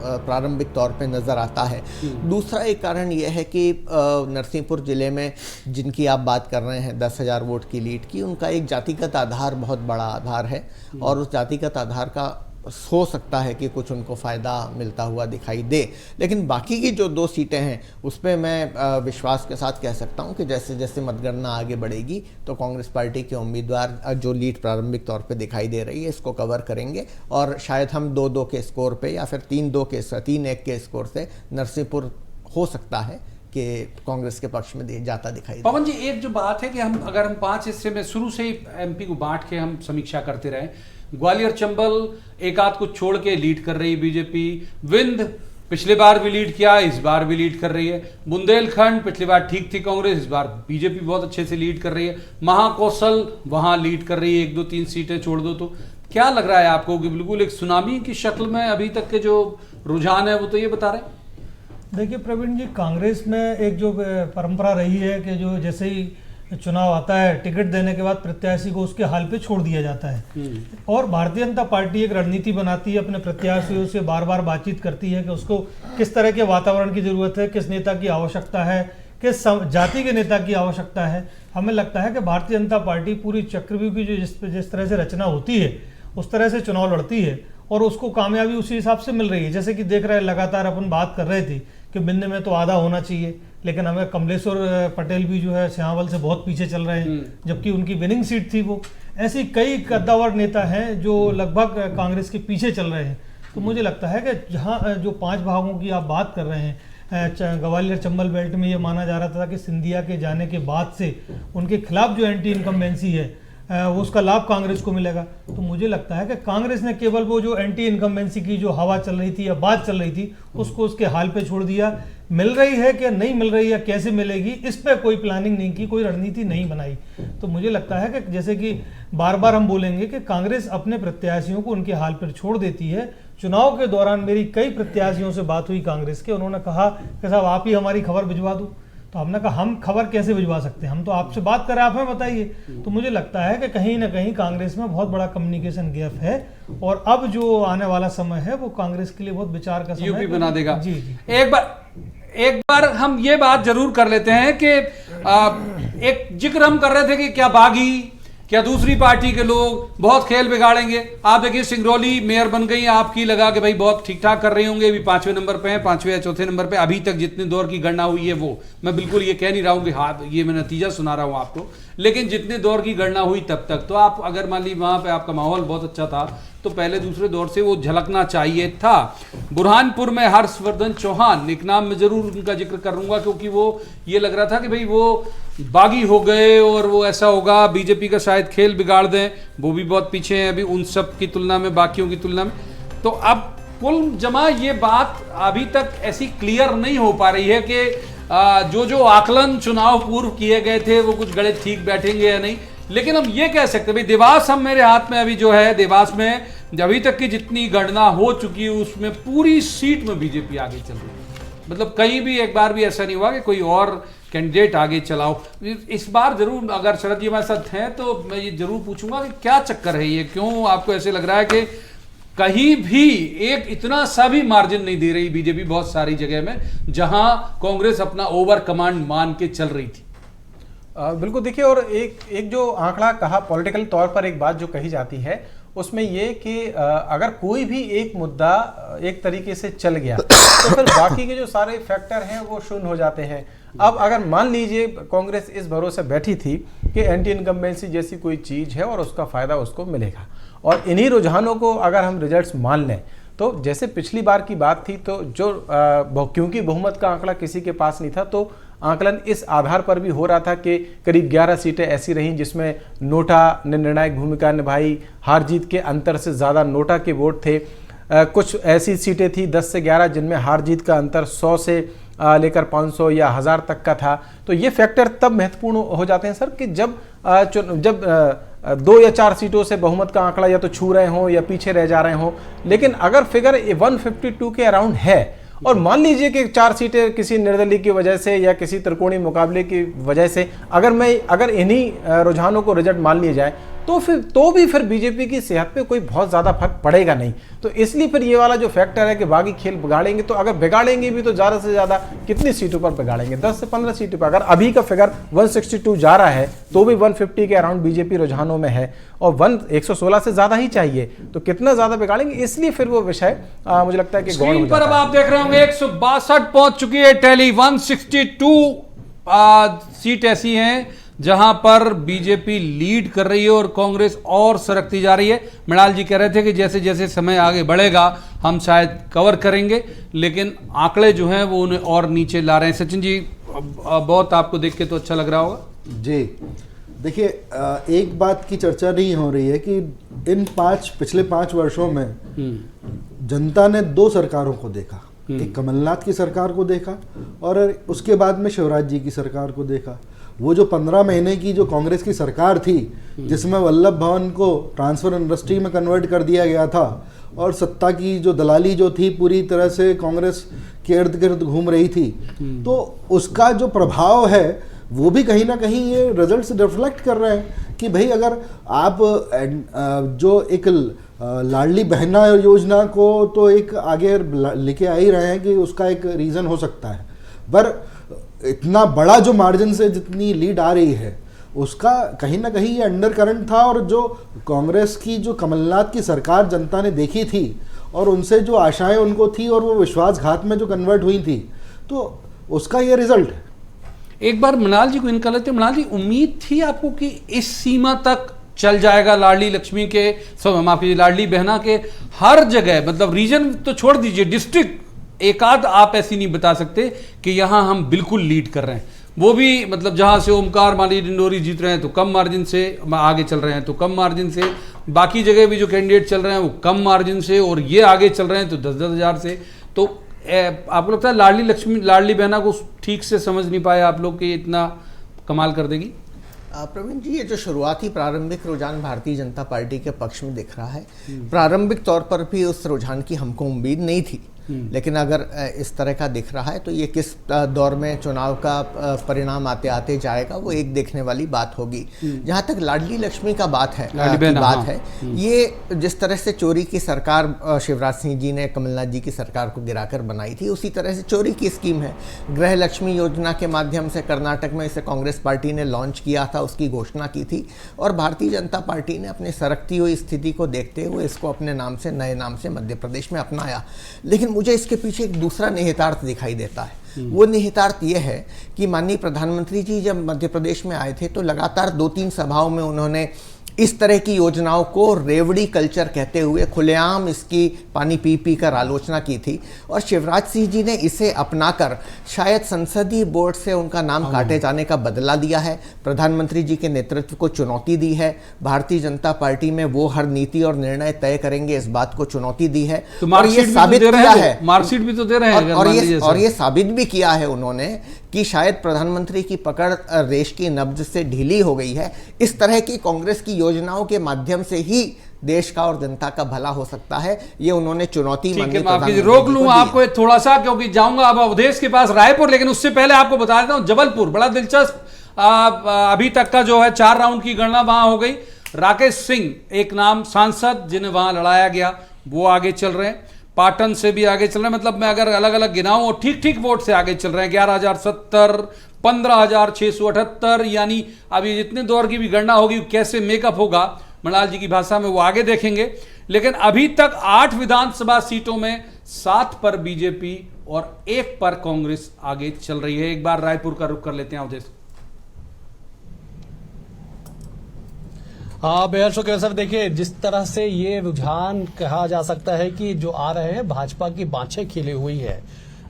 प्रारंभिक तौर पे नज़र आता है। दूसरा एक कारण यह है कि नरसिंहपुर ज़िले में जिनकी आप बात कर रहे हैं 10,000 वोट की लीड की, उनका एक जातिगत आधार बहुत बड़ा आधार है, और उस जातिगत आधार का हो सकता है कि कुछ उनको फ़ायदा मिलता हुआ दिखाई दे। लेकिन बाकी की जो 2 सीटें हैं उस पर मैं विश्वास के साथ कह सकता हूं कि जैसे जैसे मतगणना आगे बढ़ेगी तो कांग्रेस पार्टी के उम्मीदवार जो लीड प्रारंभिक तौर पे दिखाई दे रही है इसको कवर करेंगे, और शायद हम 2-2 के स्कोर पे या फिर 3-1 के स्कोर से नरसिंहपुर हो सकता है कि कांग्रेस के पक्ष में जाता दिखाई। पवन जी, एक जो बात है कि अगर हम 5 हिस्से में शुरू से ही एमपी को बांट के हम समीक्षा करते रहे, ग्वालियर चंबल एक आध को छोड़ के लीड कर रही है बीजेपी, विंध्य पिछले बार भी लीड किया, इस बार भी लीड कर रही है, बुंदेलखंड पिछली बार ठीक थी कांग्रेस, इस बार बीजेपी बहुत अच्छे से लीड कर रही है, महाकौशल वहां लीड कर रही है, 1-2-3 सीटें छोड़ दो। तो क्या लग रहा है आपको कि बिल्कुल एक सुनामी की शक्ल में अभी तक के जो रुझान है वो तो ये बता रहे हैं? देखिए प्रवीण जी, कांग्रेस में एक जो परंपरा रही है कि जो जैसे ही चुनाव आता है टिकट देने के बाद प्रत्याशी को उसके हाल पे छोड़ दिया जाता है, और भारतीय जनता पार्टी एक रणनीति बनाती है, अपने प्रत्याशियों से बार बार बातचीत करती है कि उसको किस तरह के वातावरण की जरूरत है, किस नेता की आवश्यकता है, कि जाति के नेता की आवश्यकता है। हमें लगता है कि भारतीय जनता पार्टी पूरी चक्रव्यूह की जो जिस तरह से रचना होती है उस तरह से चुनाव लड़ती है और उसको कामयाबी उसी हिसाब से मिल रही है। जैसे कि देख रहे हैं, लगातार अपन बात कर रहे थे कि बिंदे में तो आधा होना चाहिए, लेकिन हमें कमलेश्वर पटेल भी जो है सियांवल से बहुत पीछे चल रहे हैं, जबकि उनकी विनिंग सीट थी वो। ऐसी कई कद्दावर नेता हैं जो लगभग कांग्रेस के पीछे चल रहे हैं। तो मुझे लगता है कि जहाँ जो 5 भागों की आप बात कर रहे हैं, ग्वालियर चंबल बेल्ट में ये माना जा रहा था कि सिंधिया के जाने के बाद से उनके खिलाफ जो एंटी इनकम्बेंसी है वो उसका लाभ कांग्रेस को मिलेगा। तो मुझे लगता है कि कांग्रेस ने केवल वो जो एंटी इनकम्बेंसी की जो हवा चल रही थी या बात चल रही थी उसको उसके हाल पे छोड़ दिया। मिल रही है कि नहीं मिल रही है, कैसे मिलेगी, इस पे कोई प्लानिंग नहीं की, कोई रणनीति नहीं बनाई। तो मुझे लगता है कि जैसे कि बार बार हम बोलेंगे कि कांग्रेस अपने प्रत्याशियों को उनके हाल पर छोड़ देती है। चुनाव के दौरान मेरी कई प्रत्याशियों से बात हुई कांग्रेस के, उन्होंने कहा कि साहब आप ही हमारी खबर भिजवा दो। तो हमने कहा हम खबर कैसे भिजवा सकते हैं, हम तो आपसे बात करें, आप हमें बताइए। तो मुझे लगता है कि कहीं ना कहीं कांग्रेस में बहुत बड़ा कम्युनिकेशन गैप है और अब जो आने वाला समय है वो कांग्रेस के लिए बहुत विचार का समय यूपी बना देगा। जी जी। एक बार हम ये बात जरूर कर लेते हैं कि एक जिक्र हम कर रहे थे कि क्या बागी, क्या दूसरी पार्टी के लोग बहुत खेल बिगाड़ेंगे। आप देखिए सिंगरौली मेयर बन गई, आपकी लगा कि भाई बहुत ठीक ठाक कर रहे होंगे, अभी 5वें नंबर पे हैं, 5वें या 4थे नंबर पे अभी तक जितने दौर की गणना हुई है वो, मैं बिल्कुल ये कह नहीं रहा हूं कि हाँ ये मैं नतीजा सुना रहा हूं आपको, लेकिन जितने दौर की गणना हुई तब तक तो आप अगर मान ली वहां पे आपका माहौल बहुत अच्छा था तो पहले दूसरे दौर से वो झलकना चाहिए था। बुरहानपुर में हर्षवर्धन चौहान, एक नाम में जरूर उनका जिक्र करूंगा क्योंकि वो ये लग रहा था कि भाई वो बागी हो गए और वो ऐसा होगा, बीजेपी का शायद खेल बिगाड़ दें, वो भी बहुत पीछे हैं अभी उन सब की तुलना में, बाकियों की तुलना में। तो अब कुल जमा ये बात अभी तक ऐसी क्लियर नहीं हो पा रही है कि जो आकलन चुनाव पूर्व किए गए थे वो कुछ गणित ठीक बैठेंगे या नहीं। लेकिन हम ये कह सकते हैं भाई देवास, हम मेरे हाथ में अभी जो है देवास में अभी तक की जितनी गणना हो चुकी है उसमें पूरी सीट में बीजेपी आगे चल रही है। मतलब कहीं भी एक बार भी ऐसा नहीं हुआ कि कोई और कैंडिडेट आगे चलाओ। इस बार जरूर अगर शरद जी हमारे साथ हैं तो मैं ये जरूर पूछूंगा कि क्या चक्कर है ये, क्यों आपको ऐसे लग रहा है कि कहीं भी एक इतना सा भी मार्जिन नहीं दे रही बीजेपी बहुत सारी जगह में जहां कांग्रेस अपना ओवर कमांड मान के चल रही थी। बिल्कुल देखिए, और एक जो आंकड़ा कहा पॉलिटिकल तौर पर एक बात जो कही जाती है उसमें ये कि अगर कोई भी एक मुद्दा एक तरीके से चल गया तो फिर बाकी के जो सारे फैक्टर हैं वो शून्य हो जाते हैं। अब अगर मान लीजिए कांग्रेस इस भरोसे बैठी थी कि एंटी इनकम्बेंसी जैसी कोई चीज है और उसका फायदा उसको मिलेगा, और इन्हीं रुझानों को अगर हम रिजल्ट्स मान लें तो जैसे पिछली बार की बात थी तो जो क्योंकि बहुमत का आंकड़ा किसी के पास नहीं था तो आंकलन इस आधार पर भी हो रहा था कि करीब 11 सीटें ऐसी रहीं जिसमें नोटा ने निर्णायक भूमिका निभाई, हार जीत के अंतर से ज़्यादा नोटा के वोट थे। कुछ ऐसी सीटें थी 10 से 11 जिनमें हार जीत का अंतर 100 से लेकर 500 या 1000 तक का था। तो ये फैक्टर तब महत्वपूर्ण हो जाते हैं सर कि जब 2 या 4 सीटों से बहुमत का आंकड़ा या तो छू रहे हों या पीछे रह जा रहे हों। लेकिन अगर फिगर 152 के अराउंड है और मान लीजिए कि 4 सीटें किसी निर्दलीय की वजह से या किसी त्रिकोणीय मुकाबले की वजह से अगर इन्हीं रुझानों को रिजल्ट मान लिया जाए तो भी फिर बीजेपी की सेहत पे कोई बहुत ज्यादा फर्क पड़ेगा नहीं। तो इसलिए फिर ये वाला जो फैक्टर है कि बागी खेल बिगाड़ेंगे, तो अगर बिगाड़ेंगे भी तो ज्यादा से ज्यादा कितनी सीटों पर बिगाड़ेंगे, 10 से 15 सीटों पर। अगर अभी का फिगर 162 जा रहा है तो भी 150 के अराउंड बीजेपी रुझानों में है और 116 से ज्यादा ही चाहिए, तो कितना ज्यादा बिगाड़ेंगे, इसलिए फिर वो विषय मुझे लगता है कि स्क्रीन पर अब आप देख रहे होंगे 162 पहुंच चुकी है टैली। 162 सीट ऐसी हैं जहां पर बीजेपी लीड कर रही है और कांग्रेस और सरकती जा रही है। मृणाल जी कह रहे थे कि जैसे जैसे समय आगे बढ़ेगा हम शायद कवर करेंगे, लेकिन आंकड़े जो हैं वो उन्हें और नीचे ला रहे हैं। सचिन जी, बहुत आपको देख के तो अच्छा लग रहा होगा। जी देखिए, एक बात की चर्चा नहीं हो रही है कि इन पिछले 5 वर्षों में जनता ने 2 सरकारों को देखा, एक कमलनाथ की सरकार को देखा और उसके बाद में शिवराज जी की सरकार को देखा। वो जो 15 महीने की जो कांग्रेस की सरकार थी जिसमें वल्लभ भवन को ट्रांसफर इंडस्ट्री में कन्वर्ट कर दिया गया था और सत्ता की जो दलाली जो थी पूरी तरह से कांग्रेस के इर्द गिर्द घूम रही थी, तो उसका जो प्रभाव है वो भी कहीं ना कहीं ये रिजल्ट्स रिफ्लेक्ट कर रहे हैं कि भाई अगर आप जो एक लाडली बहना योजना को तो एक आगे लेके आ ही रहे हैं कि उसका एक रीज़न हो सकता है, पर इतना बड़ा जो मार्जिन से जितनी लीड आ रही है उसका कहीं ना कहीं ये अंडर करंट था, और जो कांग्रेस की जो कमलनाथ की सरकार जनता ने देखी थी और उनसे जो आशाएं उनको थी और वो विश्वासघात में जो कन्वर्ट हुई थी, तो उसका ये रिजल्ट है। एक बार मृणाल जी को इनका लेते। मृणाल जी, उम्मीद थी आपको कि इस सीमा तक चल जाएगा लाडली लक्ष्मी के, सब माफ कीजिए, लाडली बहना के हर जगह, मतलब रीजन तो छोड़ दीजिए, डिस्ट्रिक्ट एक आध आप ऐसी नहीं बता सकते कि यहां हम बिल्कुल लीड कर रहे हैं, वो भी मतलब जहां से ओमकार माली डिंडोरी जीत रहे हैं तो कम मार्जिन से आगे चल रहे हैं, तो कम मार्जिन से, बाकी जगह भी जो कैंडिडेट चल रहे हैं वो कम मार्जिन से, और ये आगे चल रहे हैं तो 10-10 हज़ार से। तो आपको लगता है लाडली लक्ष्मी, लाडली बहना को ठीक से समझ नहीं पाए आप लोग कि इतना कमाल कर देगी? प्रवीण जी, ये जो शुरुआती प्रारंभिक रुझान भारतीय जनता पार्टी के पक्ष में दिख रहा है, प्रारंभिक तौर पर भी उस रुझान की हमको उम्मीद नहीं थी, लेकिन अगर इस तरह का दिख रहा है तो ये किस दौर में चुनाव का परिणाम आते आते जाएगा वो एक देखने वाली बात होगी। जहाँ तक लाडली लक्ष्मी का बात है, ये जिस तरह से चोरी की सरकार शिवराज सिंह जी ने कमलनाथ जी की सरकार को गिराकर बनाई थी, उसी तरह से चोरी की स्कीम है। गृह लक्ष्मी योजना के माध्यम से कर्नाटक में इसे कांग्रेस पार्टी ने लॉन्च किया था, उसकी घोषणा की थी, और भारतीय जनता पार्टी ने अपनी सरकती हुई स्थिति को देखते हुए इसको अपने नाम से, नए नाम से मध्य प्रदेश में अपनाया। लेकिन मुझे इसके पीछे एक दूसरा निहितार्थ दिखाई देता है। वो निहितार्थ ये है कि माननीय प्रधानमंत्री जी जब मध्य प्रदेश में आए थे तो लगातार 2-3 सभाओं में उन्होंने इस तरह की योजनाओं को रेवड़ी कल्चर कहते हुए खुलेआम इसकी पानी पी पी कर आलोचना की थी, और शिवराज सिंह जी ने इसे अपनाकर शायद संसदीय बोर्ड से उनका नाम काटे जाने का बदला दिया है, प्रधानमंत्री जी के नेतृत्व को चुनौती दी है, भारतीय जनता पार्टी में वो हर नीति और निर्णय तय करेंगे इस बात को चुनौती दी है, और ये साबित किया है, मार्कशीट भी तो दे रहे हैं, और ये साबित भी किया है उन्होंने कि शायद प्रधानमंत्री की पकड़ रेश की नब्ज से ढीली हो गई है। इस तरह की कांग्रेस की योजनाओं के माध्यम से ही देश का और जनता का भला हो सकता है, ये उन्होंने चुनौती मानी। रोक लूं आपको थोड़ा सा, क्योंकि जाऊंगा अब अवधेश के पास रायपुर, लेकिन उससे पहले आपको बता देता हूं जबलपुर, बड़ा दिलचस्प अभी तक का जो है 4 राउंड की गणना वहां हो गई। राकेश सिंह एक नाम सांसद जिन्हें वहां लड़ाया गया, वो आगे चल रहे हैं, पाटन से भी आगे चल रहे हैं, मतलब मैं अगर अलग अलग गिनाऊं और ठीक ठीक वोट से आगे चल रहे हैं, 11,070, 15,678, यानी अभी जितने दौर की भी गणना होगी कैसे मेकअप होगा मृणाल जी की भाषा में वो आगे देखेंगे। लेकिन अभी तक 8 विधानसभा सीटों में 7 पर बीजेपी और 1 पर कांग्रेस आगे चल रही है। एक बार रायपुर का रुख कर लेते हैं अवधेश। हाँ बेहद शुक्रिया सर। देखिए जिस तरह से ये रुझान कहा जा सकता है कि जो आ रहे हैं भाजपा की बाँछें खिली हुई है।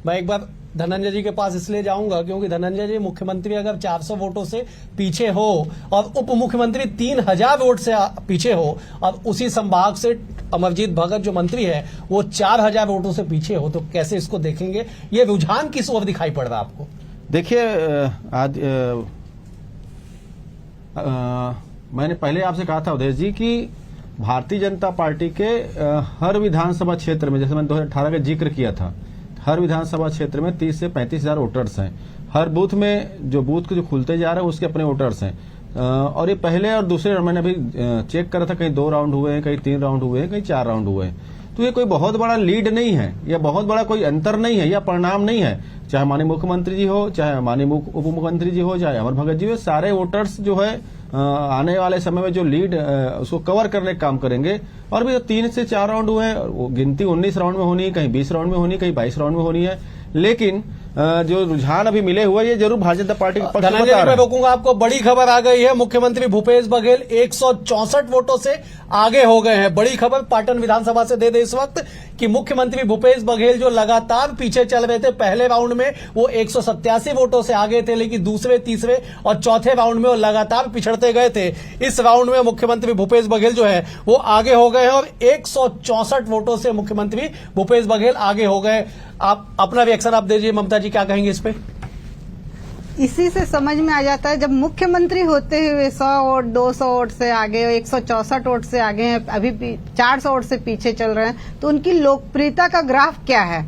मैं एक बार धनंजय जी के पास इसलिए जाऊंगा क्योंकि धनंजय जी, मुख्यमंत्री अगर 400 वोटों से पीछे हो और उप मुख्यमंत्री 3,000 वोट से पीछे हो और उसी संभाग से अमरजीत भगत जो मंत्री है वो 4,000 वोटों से पीछे हो, तो कैसे इसको देखेंगे? ये रुझान किस ओर दिखाई पड़ रहा है आपको? देखिए आज मैंने पहले आपसे कहा था अवधेश जी कि भारतीय जनता पार्टी के हर विधानसभा क्षेत्र में, जैसे मैंने 2018 का जिक्र किया था, हर विधानसभा क्षेत्र में 30 से 35 हजार वोटर्स हैं। हर बूथ में जो बूथ जो खुलते जा रहे हैं उसके अपने वोटर्स हैं। और ये पहले और दूसरे, मैंने अभी चेक करा था, कहीं 2 राउंड हुए हैं, कहीं 3 राउंड हुए हैं, कहीं 4 राउंड हुए हैं। तो ये कोई बहुत बड़ा लीड नहीं है, या बहुत बड़ा कोई अंतर नहीं है, या परिणाम नहीं है। चाहे माननीय मुख्यमंत्री जी हो, चाहे माननीय उप मुख्यमंत्री जी हो, चाहे अमर भगत जी हो, सारे वोटर्स जो है आने वाले समय में जो लीड उसको कवर करने का काम करेंगे। और भी 3 से 4 राउंड हुए हैं, वो गिनती 19 राउंड में होनी है, कहीं 20 राउंड में होनी है, कहीं 22 राउंड में होनी है। लेकिन जो रुझान अभी मिले हुए ये जरूर भारतीय जनता पार्टी के पक्ष में बता रहा है। मैं रोकूंगा आपको, बड़ी खबर आ गई है। मुख्यमंत्री भूपेश बघेल 164 वोटों से आगे हो गए हैं। बड़ी खबर पाटन विधानसभा से दे इस वक्त कि मुख्यमंत्री भूपेश बघेल जो लगातार पीछे चल रहे थे, पहले राउंड में वो 187 वोटों से आगे थे, लेकिन दूसरे, तीसरे और चौथे राउंड में वो लगातार पिछड़ते गए थे। इस राउंड में मुख्यमंत्री भूपेश बघेल जो है वो आगे हो गए हैं और 164 वोटों से मुख्यमंत्री भूपेश बघेल आगे हो गए। आप अपना रिएक्शन आप दीजिए, ममता जी क्या कहेंगे इस पे? इसी से समझ में आ जाता है जब मुख्यमंत्री होते हुए 100 वोट, 200 वोट से आगे, 164 वोट से आगे हैं, अभी 400 वोट से पीछे चल रहे हैं, तो उनकी लोकप्रियता का ग्राफ क्या है?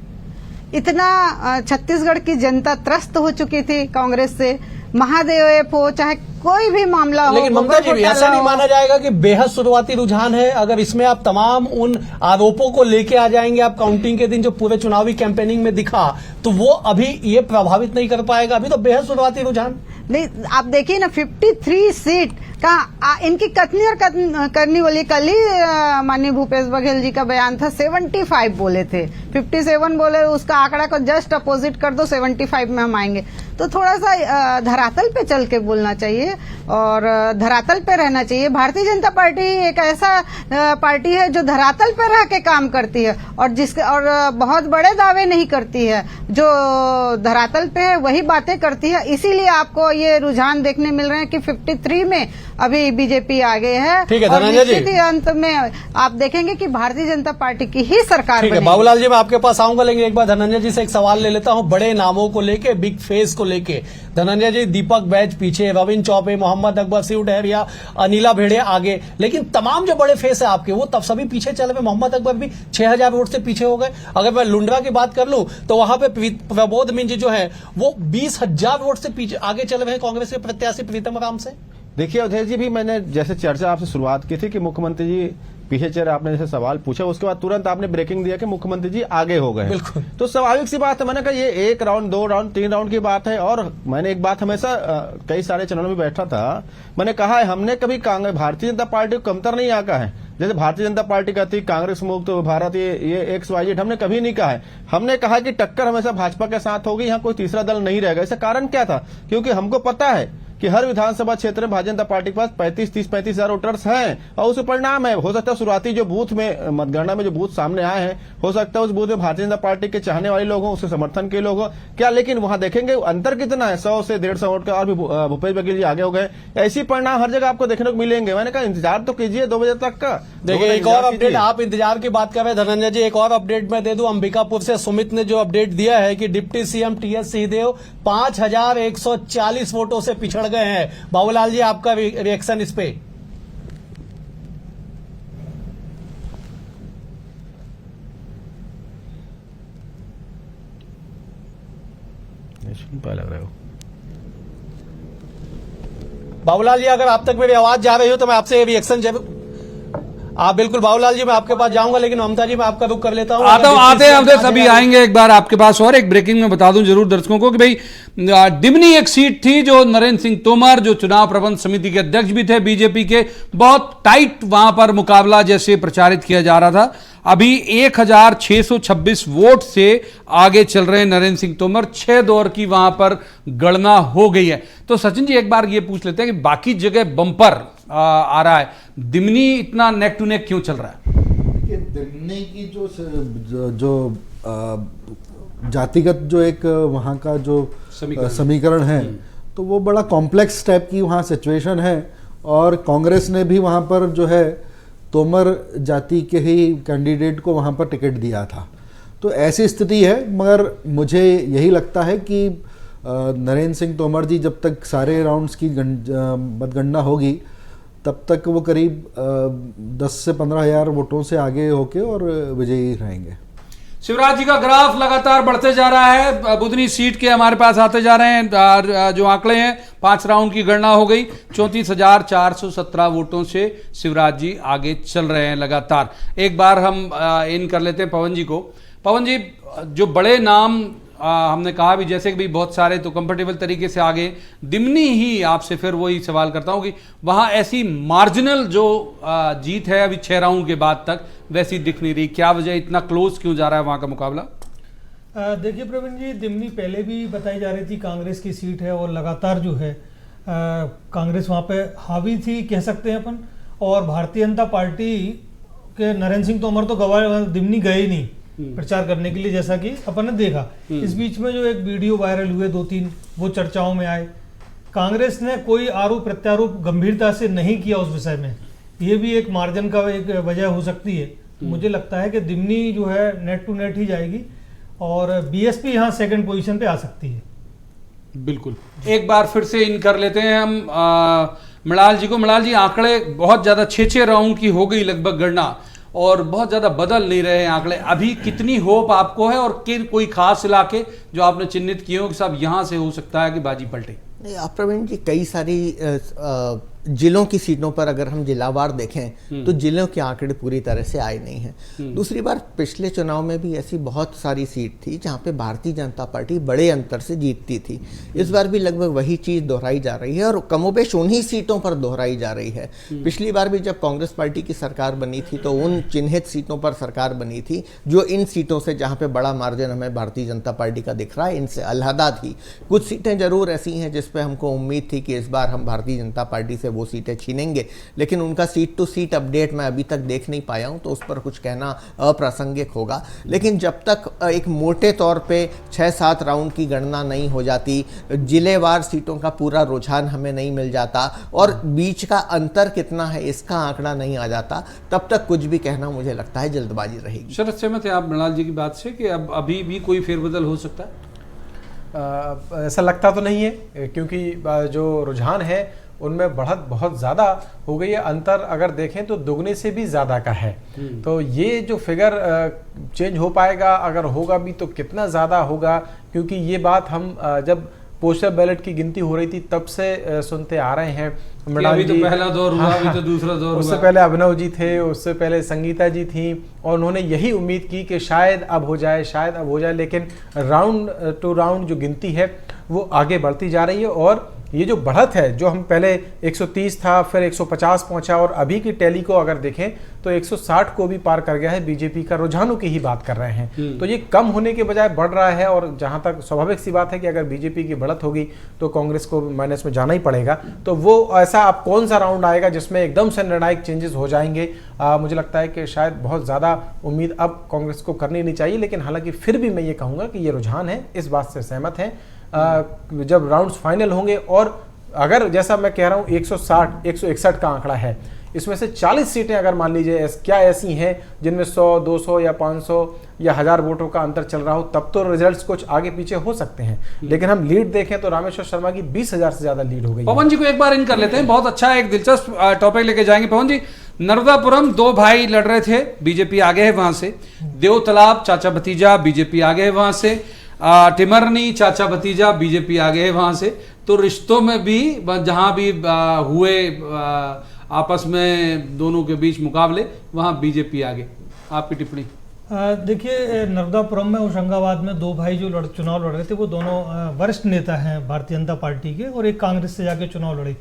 इतना छत्तीसगढ़ की जनता त्रस्त हो चुकी थी कांग्रेस से, महादेव हो, चाहे कोई भी मामला हो, लेकिन ममता जी, बबल ऐसा घोटाला नहीं हो। माना जाएगा कि बेहद शुरुआती रुझान है? अगर इसमें आप तमाम उन आरोपों को लेके आ जाएंगे आप काउंटिंग के दिन, जो पूरे चुनावी कैंपेनिंग में दिखा, तो वो अभी ये प्रभावित नहीं कर पाएगा? अभी तो बेहद शुरुआती रुझान। नहीं, आप देखिए ना 53 सीट का इनकी कथनी और करनी बोली। कल ही माननीय भूपेश बघेल जी का बयान था, 75 बोले थे, 57 बोले, उसका आंकड़ा को जस्ट अपोजिट कर दो, 75 में हम आएंगे। तो थोड़ा सा धरातल पे चल के बोलना चाहिए और धरातल पे रहना चाहिए। भारतीय जनता पार्टी एक ऐसा पार्टी है जो धरातल पे रह के काम करती है और बहुत बड़े दावे नहीं करती है, जो धरातल पे है वही बातें करती है। इसीलिए आपको ये रुझान देखने मिल रहे हैं कि 53 में अभी बीजेपी आगे है। ठीक है और धनंजय जी, निश्चित ही अंत में आप देखेंगे कि भारतीय जनता पार्टी की ही सरकार ठीक है। बनेगी। बाबूलाल जी, मैं आपके पास आऊंगा, लेकिन एक बार धनंजय जी से एक सवाल ले लेता हूं, बड़े नामों को लेके, बिग फेस को लेके। धनंजय जी, दीपक बैज पीछे, रविंद्र चौबे, मोहम्मद अकबर, शिव डहरिया, अनिला भेड़े आगे, लेकिन तमाम जो बड़े फेस है आपके, वो तब सभी पीछे चल रहे। मोहम्मद अकबर भी 6000 वोट से पीछे हो गए। अगर मैं लुंड्रा की बात कर लूं तो वहां पे प्रबोध मिंज जो है वो 20,000 वोट से पीछे आगे चल रहे हैं कांग्रेस के प्रत्याशी प्रीतम राम से। देखिए अवधेश जी, भी मैंने जैसे चर्चा आपसे शुरुआत की थी कि मुख्यमंत्री जी पीछे चल, आपने जैसे सवाल पूछा, उसके बाद तुरंत आपने ब्रेकिंग दिया कि मुख्यमंत्री जी आगे हो गए। बिल्कुल। तो स्वाभाविक सी बात है, मैंने कहा ये 1 राउंड, 2 राउंड, 3 राउंड की बात है। और मैंने एक बात हमेशा कई सारे चैनलों में बैठा था, मैंने कहा है हमने कभी भारतीय जनता पार्टी को कमतर नहीं आंका है। जैसे भारतीय जनता पार्टी कहती कांग्रेस मुक्त भारत, ये XYZ, हमने कभी नहीं कहा है। हमने कहा कि टक्कर हमेशा भाजपा के साथ होगी, यहाँ कोई तीसरा दल नहीं रहेगा। इसका कारण क्या था? क्योंकि हमको पता है कि हर विधानसभा क्षेत्र में भारतीय जनता पार्टी के पास 35 हजार वोटर्स हैं और उसके परिणाम है। हो सकता है शुरुआती जो बूथ में मतगणना में जो बूथ सामने आए हैं, हो सकता है उस बूथ में भारतीय जनता पार्टी के चाहने वाले लोग हों, उसके समर्थन के लोग हों क्या, लेकिन वहां देखेंगे अंतर कितना है, 100 से 150 वोट का। और भी भूपेश बघेल जी आगे हो गए। ऐसी परिणाम हर जगह आपको देखने को मिलेंगे। मैंने कहा इंतजार तो कीजिए 2 बजे तक का। देखिए एक और अपडेट, आप इंतजार की बात कर रहे हैं धनंजय जी, एक और अपडेट मैं दे दूं। अंबिकापुर से सुमित ने जो अपडेट दिया है कि डिप्टी सीएम TS सिंहदेव 5140 वोटों से पिछड़ गए हैं। बाबूलाल जी, आपका रिएक्शन इस पे? लग रहा हो बाबूलाल जी, अगर आप तक मेरी आवाज जा रही हो तो मैं आपसे रिएक्शन जरूर। आप बिल्कुल बाबूलाल जी, मैं आपके पास जाऊंगा, लेकिन ममता जी मैं आपका रुख कर लेता हूं। आते हैं सभी आएंगे एक बार आपके पास। और एक ब्रेकिंग में बता दूं जरूर दर्शकों को कि भाई डिमनी एक सीट थी जो नरेंद्र सिंह तोमर, जो चुनाव प्रबंध समिति के अध्यक्ष भी थे बीजेपी के, बहुत टाइट वहां पर मुकाबला जैसे प्रचारित किया जा रहा था। अभी 1626 वोट से आगे चल रहे हैं नरेंद्र सिंह तोमर। 6 दौर की वहां पर गणना हो गई है। तो सचिन जी, एक बार ये पूछ लेते हैं कि बाकी जगह बम्पर आ रहा है, दिमनी इतना नेक टू नेक क्यों चल रहा है? देखिए, दिमनी की जो जातिगत जो एक वहाँ का जो समीकरण है, तो वो बड़ा कॉम्प्लेक्स टाइप की वहाँ सिचुएशन है। और कांग्रेस ने भी वहाँ पर जो है तोमर जाति के ही कैंडिडेट को वहाँ पर टिकट दिया था। तो ऐसी स्थिति है। मगर मुझे यही लगता है कि नरेंद्र सिंह तोमर जी जब तक सारे राउंड्स की मतगणना होगी तब तक वो करीब 10 से 15 हजार वोटों से आगे होके और विजयी रहेंगे। शिवराज जी का ग्राफ लगातार बढ़ते जा रहा है। बुधनी सीट के हमारे पास आते जा रहे हैं जो आंकड़े हैं। 5 राउंड की गणना हो गई, 34,417 वोटों से शिवराज जी आगे चल रहे हैं लगातार। एक बार हम इन कर लेते हैं पवन जी को। पवन जी, जो बड़े नाम हमने कहा भी, जैसे कि भी बहुत सारे तो कंफर्टेबल तरीके से आगे, दिमनी ही आपसे फिर वही सवाल करता हूं कि वहां ऐसी मार्जिनल जो जीत है अभी 6 राउंड के बाद तक वैसी दिख नहीं रही। क्या वजह, इतना क्लोज क्यों जा रहा है वहां का मुकाबला? देखिए प्रवीण जी, दिमनी पहले भी बताई जा रही थी कांग्रेस की सीट है और लगातार जो है कांग्रेस वहां पे हावी थी कह सकते हैं अपन। और भारतीय जनता पार्टी के नरेंद्र सिंह तोमर तो दिमनी गए ही नहीं प्रचार करने के लिए, जैसा कि अपन ने देखा। इस बीच में जो एक वीडियो वायरल हुए 2-3, वो चर्चाओं में आए। कांग्रेस ने कोई आरोप प्रत्यारोप गंभीरता से नहीं किया उस विषय में। ये भी एक मार्जिन का एक वजह हो सकती है। मुझे लगता है कि दिमनी जो है नेट टू नेट ही जाएगी और बीएसपी यहाँ सेकंड पोजीशन पे आ सकती है। बिल्कुल, एक बार फिर से इन कर लेते हैं हम मृणाल जी को। मृणाल जी, आंकड़े बहुत ज्यादा 6 राउंड की हो गई लगभग गणना और बहुत ज्यादा बदल नहीं रहे आंकड़े। अभी कितनी होप आपको है और कोई खास इलाके जो आपने चिन्हित किए हो कि साहब यहां से हो सकता है कि बाजी पलटे? नहीं, आप प्रवीण जी, कई सारी जिलों की सीटों पर अगर हम जिलावार देखें तो जिलों के आंकड़े पूरी तरह से आए नहीं हैं। दूसरी बार पिछले चुनाव में भी ऐसी बहुत सारी सीट थी जहां पे भारतीय जनता पार्टी बड़े अंतर से जीतती थी। इस बार भी लगभग वही चीज़ दोहराई जा रही है और कमोबेश उन्हीं सीटों पर दोहराई जा रही है। पिछली बार भी जब कांग्रेस पार्टी की सरकार बनी थी तो उन चिन्हित सीटों पर सरकार बनी थी जो इन सीटों से, जहाँ पे बड़ा मार्जिन हमें भारतीय जनता पार्टी का दिख रहा है, इनसे अलहदा थी। कुछ सीटें जरूर ऐसी हैं जिस पे हमको उम्मीद थी कि इस बार हम भारतीय जनता पार्टी से वो सीटें छीनेंगे, लेकिन उनका सीट टू सीट अपडेट मैं अभी तक देख नहीं पाया हूं, तो उस पर कुछ कहना अप्रासंगिक होगा। लेकिन जब तक एक मोटे तौर पे 6-7 राउंड की गणना नहीं हो जाती, जिलेवार सीटों का पूरा रुझान हमें नहीं मिल जाता और बीच का अंतर कितना है इसका आंकड़ा नहीं आ जाता, तब तक कुछ भी कहना मुझे लगता है जल्दबाजी रहेगी। शरद, सहमत है आप मृणाल जी की बात से कि अब अभी भी कोई फेरबदल हो सकता है? ऐसा लगता तो नहीं है, क्योंकि जो रुझान है उनमें बढ़त बहुत ज़्यादा हो गई है। अंतर अगर देखें तो दुगने से भी ज़्यादा का है। तो ये जो फिगर चेंज हो पाएगा, अगर होगा भी तो कितना ज़्यादा होगा, क्योंकि ये बात हम जब पोस्टल बैलेट की गिनती हो रही थी तब से सुनते आ रहे हैं। अभी तो पहला दौर हुआ, अभी तो दूसरा दौर हुआ। उससे पहले अभिनव जी थे, उससे पहले संगीता जी थी, और उन्होंने यही उम्मीद की कि शायद अब हो जाए, शायद अब हो जाए, लेकिन राउंड टू राउंड जो गिनती है वो आगे बढ़ती जा रही है। और ये जो बढ़त है, जो हम पहले 130 था, फिर 150 पहुंचा, और अभी की टैली को अगर देखें तो 160 को भी पार कर गया है। बीजेपी का रुझानों की ही बात कर रहे हैं, तो ये कम होने के बजाय बढ़ रहा है। और जहां तक स्वाभाविक सी बात है कि अगर बीजेपी की बढ़त होगी तो कांग्रेस को माइनस में जाना ही पड़ेगा। तो वो ऐसा अब कौन सा राउंड आएगा जिसमें एकदम से निर्णायक चेंजेस हो जाएंगे, मुझे लगता है कि शायद बहुत ज़्यादा उम्मीद अब कांग्रेस को करनी नहीं चाहिए। लेकिन हालांकि फिर भी मैं ये कहूँगा कि ये रुझान है, इस बात से सहमत हैं। जब राउंड्स फाइनल होंगे, और अगर जैसा मैं कह रहा हूँ 160 161 का आंकड़ा है, इसमें से 40 सीटें अगर मान लीजिए क्या ऐसी हैं जिनमें 100 200 या 500 या 1000 वोटों का अंतर चल रहा हो, तब तो रिजल्ट्स कुछ आगे पीछे हो सकते हैं। लेकिन हम लीड देखें तो रामेश्वर शर्मा की 20,000 से ज्यादा लीड हो गई। पवन जी को एक बार इन कर लेते हैं, बहुत अच्छा एक दिलचस्प टॉपिक लेके जाएंगे। पवन जी, नर्मदापुरम 2 भाई लड़ रहे थे, बीजेपी आगे है वहां से। देवतालाब चाचा भतीजा, बीजेपी आगे है वहां से। टिमरनी चाचा भतीजा, बीजेपी आगे है वहां से। तो रिश्तों में भी जहां भी हुए आपस में दोनों के बीच मुकाबले, वहां बीजेपी आगे। आपकी टिप्पणी? देखिए, नर्मदापुरम में होशंगाबाद में 2 भाई जो चुनाव लड़ रहे थे, वो दोनों वरिष्ठ नेता हैं भारतीय जनता पार्टी के, और एक कांग्रेस से जाके चुनाव लड़े।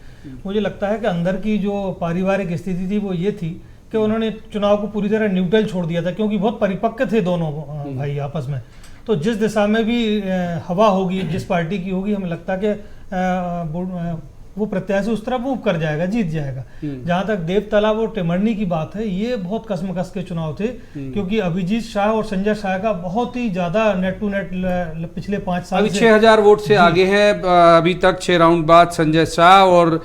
मुझे लगता है कि अंदर की जो पारिवारिक स्थिति थी वो ये थी कि उन्होंने चुनाव को पूरी तरह न्यूट्रल छोड़ दिया था, क्योंकि बहुत परिपक्व थे दोनों भाई आपस में। तो जिस दिशा में भी हवा होगी, जिस पार्टी की होगी, हमें लगता है कि वो प्रत्याशी उस तरह मूव कर जाएगा, जीत जाएगा। जहां तक देवतालाब और टिमरनी की बात है, ये बहुत कसमकस के चुनाव थे, क्योंकि अभिजीत शाह और संजय शाह का बहुत ही ज्यादा नेट टू नेट पिछले 5 साल अभी 6000 वोट से आगे हैं अभी तक। 6 राउंड बाद संजय शाह, और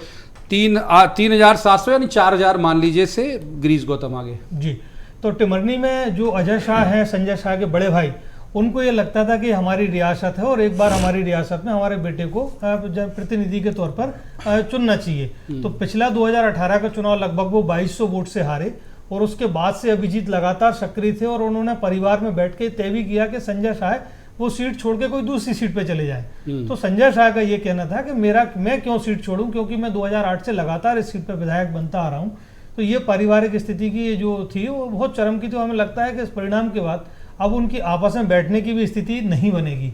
3700 यानी 4000 मान लीजिए से गिरीश गौतम आगे जी। तो टिमरनी में जो अजय शाह है, संजय शाह के बड़े भाई, उनको ये लगता था कि हमारी रियासत है और एक बार हमारी रियासत में हमारे बेटे को प्रतिनिधि के तौर पर चुनना चाहिए। तो पिछला 2018 का चुनाव लगभग वो 2200 वोट से हारे, और उसके बाद से अभिजीत लगातार सक्रिय थे, और उन्होंने परिवार में बैठ के तय भी किया कि संजय शाह वो सीट छोड़ के कोई दूसरी सीट पे चले जाए। तो संजय शाह का ये कहना था कि मैं क्यों सीट छोड़ूं, क्योंकि मैं 2008 से लगातार इस सीट पर विधायक बनता आ रहा हूँ। तो ये पारिवारिक स्थिति की जो थी वो बहुत चरम की थी। हमें लगता है कि इस परिणाम के बाद अब उनकी आपस में बैठने की भी स्थिति नहीं बनेगी।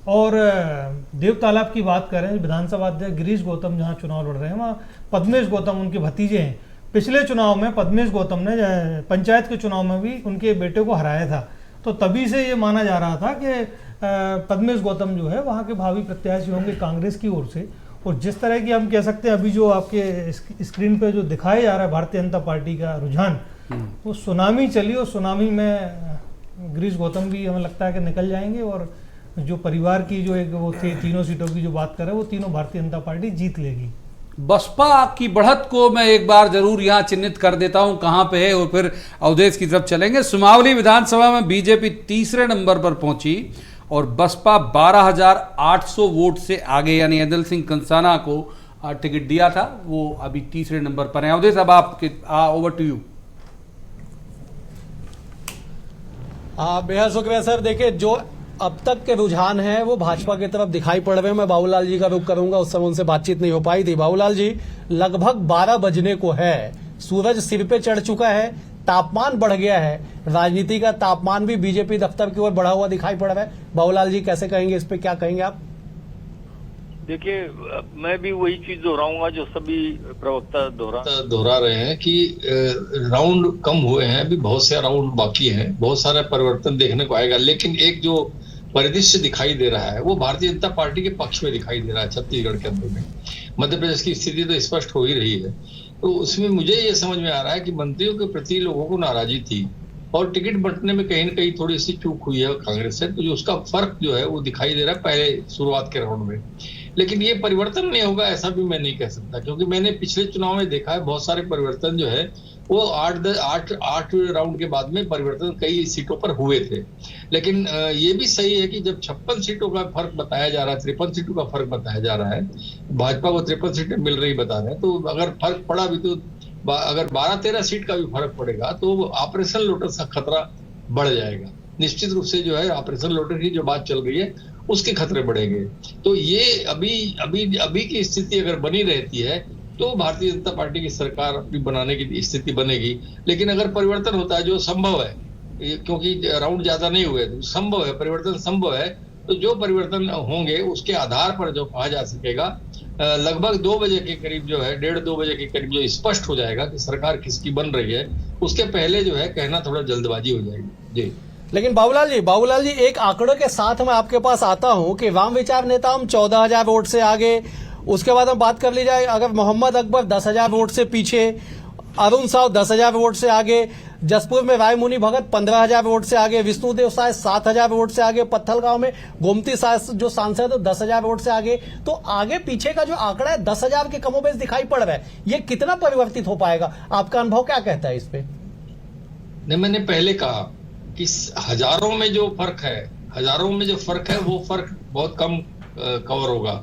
और देवतालाब की बात करें, विधानसभा अध्यक्ष गिरीश गौतम जहां चुनाव लड़ रहे हैं, वहाँ पद्मेश गौतम उनके भतीजे हैं। पिछले चुनाव में पद्मेश गौतम ने पंचायत के चुनाव में भी उनके बेटे को हराया था, तो तभी से ये माना जा रहा था कि पद्मेश गौतम जो है वहाँ के भावी प्रत्याशी होंगे कांग्रेस की ओर से। और जिस तरह की हम कह सकते हैं अभी जो आपके स्क्रीन पे जो दिखाया जा रहा है भारतीय जनता पार्टी का रुझान, वो सुनामी चली, और सुनामी में गिरीश गौतम भी हमें लगता है कि निकल जाएंगे। और जो परिवार की जो एक वो थी 3 सीटों की जो बात करें, वो तीनों भारतीय जनता पार्टी जीत लेगी। बसपा की बढ़त को मैं एक बार जरूर यहाँ चिन्हित कर देता हूँ कहाँ पे है, और फिर अवधेश की तरफ चलेंगे। सुमावली विधानसभा में बीजेपी तीसरे नंबर पर पहुंची, और बसपा 12,800 वोट से आगे, यानी अदल सिंह कंसाना को टिकट दिया था, वो अभी तीसरे नंबर पर है। अवधेश, अब आपके ओवर टू यू। बेहद शुक्रिया सर। देखिए, जो अब तक के रुझान है वो भाजपा की तरफ दिखाई पड़ रहे हैं। मैं बाबूलाल जी का रुख करूंगा, उस समय उनसे बातचीत नहीं हो पाई थी। बाबूलाल जी, लगभग 12 बजने को है, सूरज सिर पे चढ़ चुका है, तापमान बढ़ गया है, राजनीति का तापमान भी बीजेपी दफ्तर की ओर बढ़ा हुआ दिखाई पड़ रहा है। बाबूलाल जी कैसे कहेंगे इस पे, क्या कहेंगे आप? देखिए, मैं भी वही चीज दोहराऊंगा जो सभी प्रवक्ता दोहरा रहे हैं कि राउंड कम हुए हैं, अभी बहुत से राउंड बाकी हैं, बहुत सारा परिवर्तन देखने को आएगा। लेकिन एक जो परिदृश्य दिखाई दे रहा है वो भारतीय जनता पार्टी के पक्ष में दिखाई दे रहा है। छत्तीसगढ़ के अंदर में मध्य प्रदेश की स्थिति तो स्पष्ट हो ही रही है। तो उसमें मुझे ये समझ में आ रहा है कि मंत्रियों के प्रति लोगों को नाराजगी थी और टिकट बंटने में कहीं न कहीं थोड़ी सी चूक हुई है कांग्रेस से, तो जो उसका फर्क जो है वो दिखाई दे रहा है पहले शुरुआत के राउंड में। लेकिन ये परिवर्तन नहीं होगा ऐसा भी मैं नहीं कह सकता, क्योंकि मैंने पिछले चुनाव में देखा है बहुत सारे परिवर्तन जो है वो 8 राउंड के बाद में परिवर्तन कई सीटों पर हुए थे। लेकिन ये भी सही है कि जब 56 सीटों का फर्क बताया जा रहा है, 53 सीटों का फर्क बताया जा रहा है, भाजपा को 53 सीटें मिल रही बता रहे हैं, तो अगर फर्क पड़ा भी तो अगर 12-13 सीट का भी फर्क पड़ेगा तो ऑपरेशन लोटस का खतरा बढ़ जाएगा। निश्चित रूप से जो है ऑपरेशन लोटस की जो बात चल रही है उसके खतरे बढ़ेंगे। तो ये अभी की स्थिति अगर बनी रहती है तो भारतीय जनता पार्टी की सरकार भी बनाने की स्थिति बनेगी। लेकिन अगर परिवर्तन होता है, जो संभव है, क्योंकि राउंड ज्यादा नहीं हुए, तो संभव है, परिवर्तन संभव है, तो जो परिवर्तन होंगे उसके आधार पर जो कहा जा सकेगा लगभग 2 बजे के करीब जो है, 1:30-2 बजे के करीब जो स्पष्ट हो जाएगा कि सरकार किसकी बन रही है, उसके पहले जो है कहना थोड़ा जल्दबाजी हो जाएगी। जी। लेकिन बाबूलाल जी एक आंकड़ों के साथ मैं आपके पास आता हूं कि वाम विचार नेता हम 14,000 वोट से आगे, उसके बाद हम बात कर ली जाए अगर मोहम्मद अकबर 10,000 वोट से पीछे, अरुण साव 10,000 वोट से आगे, जसपुर में राय मुनि भगत 15,000 वोट से आगे, विष्णुदेव साय 7,000 वोट से आगे, पत्थलगांव में गोमती साय जो सांसद है 10,000 वोट से आगे। तो आगे पीछे का जो आंकड़ा है 10,000 के कमोबेश दिखाई पड़ रहा है, ये कितना परिवर्तित हो पाएगा? आपका अनुभव क्या कहता है इस पे? नहीं, मैंने पहले कहा कि हजारों में जो फर्क है वो फर्क बहुत कम कवर होगा,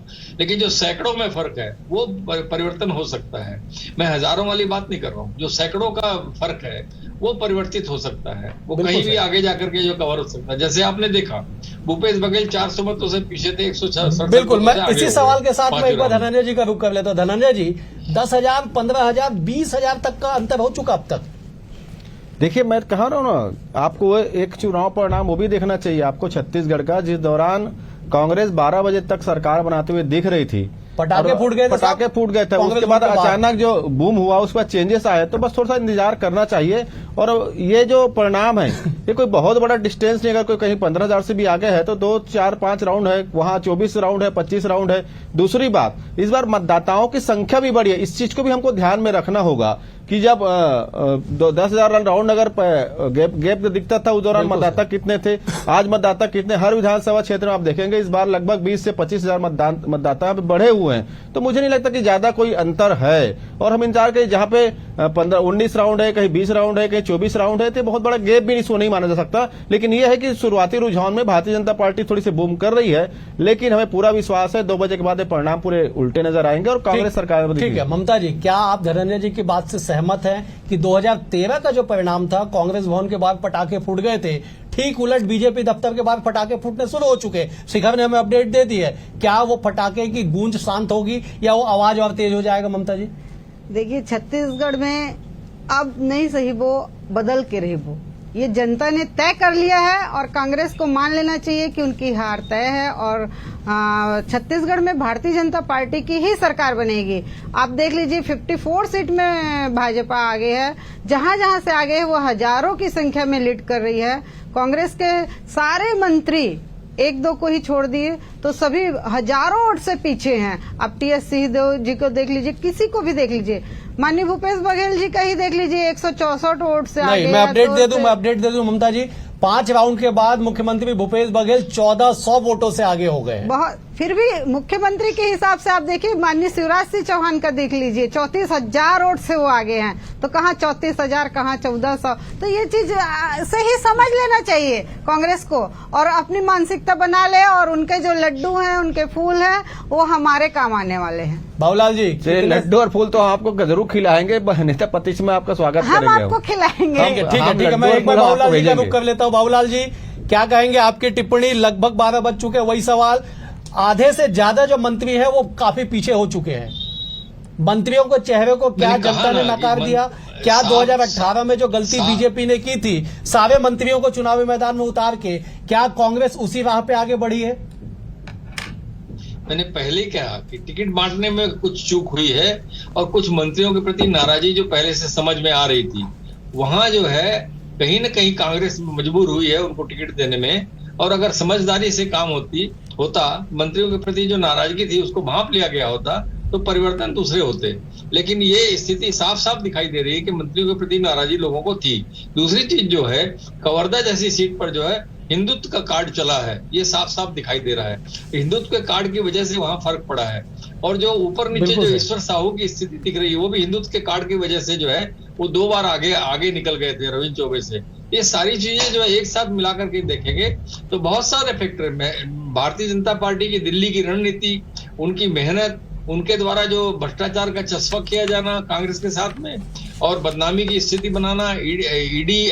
लेकिन जो सैकड़ों में फर्क है वो परिवर्तन हो सकता है। मैं हजारों वाली बात नहीं कर रहा हूँ, जो सैकड़ों का फर्क है वो परिवर्तित हो सकता है, वो कहीं भी आगे जाकर के जो कवर हो सकता है। जैसे आपने देखा भूपेश बघेल 400 मतों से पीछे थे, 166। बिल्कुल, मैं इसी सवाल के साथ में एक बार धनंजय जी का रुख कर लेता हूं। धनंजय जी, 10,000, 15,000, 20,000 तक का अंतर हो चुका अब तक। देखिए, मैं कह रहा हूं ना, आपको एक चुनाव परिणाम वो भी देखना चाहिए आपको छत्तीसगढ़ का, जिस दौरान कांग्रेस 12 बजे तक सरकार बनाते हुए दिख रही थी, पटाखे फूट गए थे, उसके बाद अचानक जो बूम हुआ उसके बाद चेंजेस आए, तो बस थोड़ा सा इंतजार करना चाहिए। और ये जो परिणाम है ये कोई बहुत बड़ा डिस्टेंस नहीं, अगर कोई कहीं 15,000 से भी आगे है तो 2, 4, 5 राउंड है, वहां 24 राउंड है, 25 राउंड है। दूसरी बात, इस बार मतदाताओं की संख्या भी बढ़ी है, इस चीज को भी हमको ध्यान में रखना होगा कि जब 10,000 राउंड अगर गैप दिखता था उस दौरान मतदाता कितने थे, आज मतदाता कितने, हर विधानसभा क्षेत्र में आप देखेंगे इस बार लगभग 20 से 25,000 मतदाता बढ़े हुए हैं। तो मुझे नहीं लगता कि ज्यादा कोई अंतर है। और हम इंतजार करें, जहां पे 19 राउंड है, कहीं 20 राउंड है, कहीं 24 राउंड है, तो बहुत बड़ा गैप भी इसको नहीं माना जा सकता। लेकिन यह है कि शुरुआती रुझान में भारतीय जनता पार्टी थोड़ी सी बूम कर रही है, लेकिन हमें पूरा विश्वास है 2 बजे के बाद परिणाम पूरे उल्टे नजर आएंगे और कांग्रेस सरकार। ठीक है, ममता जी, क्या आप धनंजय जी की बात से सहमत हैं कि 2013 का जो परिणाम था, कांग्रेस भवन के बाद पटाखे फूट गए थे, ठीक उलट बीजेपी दफ्तर के बाद पटाखे फूटने शुरू हो चुके? शिखर ने हमें अपडेट दे दी है, क्या वो पटाखे की गूंज शांत होगी या वो आवाज और तेज हो जाएगा? ममता जी, देखिए, छत्तीसगढ़ में अब नहीं सही वो बदल के रही, वो ये जनता ने तय कर लिया है और कांग्रेस को मान लेना चाहिए कि उनकी हार तय है और छत्तीसगढ़ में भारतीय जनता पार्टी की ही सरकार बनेगी। आप देख लीजिए 54 सीट में भाजपा आगे है, जहां जहां से आगे है वो हजारों की संख्या में लीड कर रही है। कांग्रेस के सारे मंत्री 1-2 को ही छोड़ दिए तो सभी हजारों वोट से पीछे हैं। आप टीएस सिंहदेव जी को देख लीजिए, किसी को भी देख लीजिए, माननीय भूपेश बघेल जी का ही देख लीजिए, 164 वोट से आगे। मैं अपडेट दे दूं ममता जी, 5 राउंड के बाद मुख्यमंत्री भूपेश बघेल 1400 वोटों से आगे हो गए। बहुत, फिर भी मुख्यमंत्री के हिसाब से आप देखिए, माननीय शिवराज सिंह चौहान का देख लीजिए, 34,000 वोट से वो आगे हैं, तो कहाँ 34,000, कहाँ 1400। तो ये चीज सही समझ लेना चाहिए कांग्रेस को और अपनी मानसिकता बना ले, और उनके जो लड्डू हैं, उनके फूल हैं, वो हमारे काम आने वाले हैं। बाबूलाल जी, लड्डू और फूल तो आपको जरूर खिलाएंगे, नेता पतिश में आपका स्वागत हम करेंगे, आपको खिलाएंगे। ठीक है, मैं एक बार बाबूलाल जी का रुख कर लेता हूँ। बाबूलाल जी, क्या कहेंगे? आपकी टिप्पणी, लगभग 12 बज चुके हैं। वही सवाल, आधे से ज्यादा जो मंत्री है वो काफी पीछे हो चुके हैं। मंत्रियों को चेहरे को क्या जनता ने नकार दिया? क्या 2018 में जो गलती बीजेपी ने की थी, सारे मंत्रियों को चुनावी मैदान में उतार के, क्या कांग्रेस उसी राह पे आगे बढ़ी है? मैंने पहले कहा कि टिकट बांटने में कुछ चूक हुई है और कुछ मंत्रियों के प्रति नाराजगी जो पहले से समझ में आ रही थी, वहां जो है कहीं ना कहीं कांग्रेस मजबूर हुई है उनको टिकट देने में। और अगर समझदारी से काम होता, मंत्रियों के प्रति जो नाराजगी थी उसको भांप लिया गया होता तो परिवर्तन दूसरे होते। लेकिन ये स्थिति साफ साफ दिखाई दे रही है कि मंत्रियों के प्रति नाराजगी लोगों को थी। दूसरी चीज जो है, कवर्धा जैसी सीट पर जो है हिंदुत्व का कार्ड चला है, ये साफ साफ दिखाई दे रहा है। हिंदुत्व के कार्ड की वजह से वहां फर्क पड़ा है। और जो ऊपर नीचे जो ईश्वर साहू की स्थिति दिख रही है, वो भी हिंदुत्व के कार्ड की वजह से जो है वो 2 बार आगे निकल गए थे रविंद्र चौबे से। ये सारी चीजें जो है एक साथ मिलाकर के देखेंगे तो बहुत सारे फैक्टर, भारतीय जनता पार्टी की दिल्ली की रणनीति, उनकी मेहनत, उनके द्वारा जो भ्रष्टाचार का चस्पा किया जाना कांग्रेस के साथ में और बदनामी की स्थिति बनाना, ईडी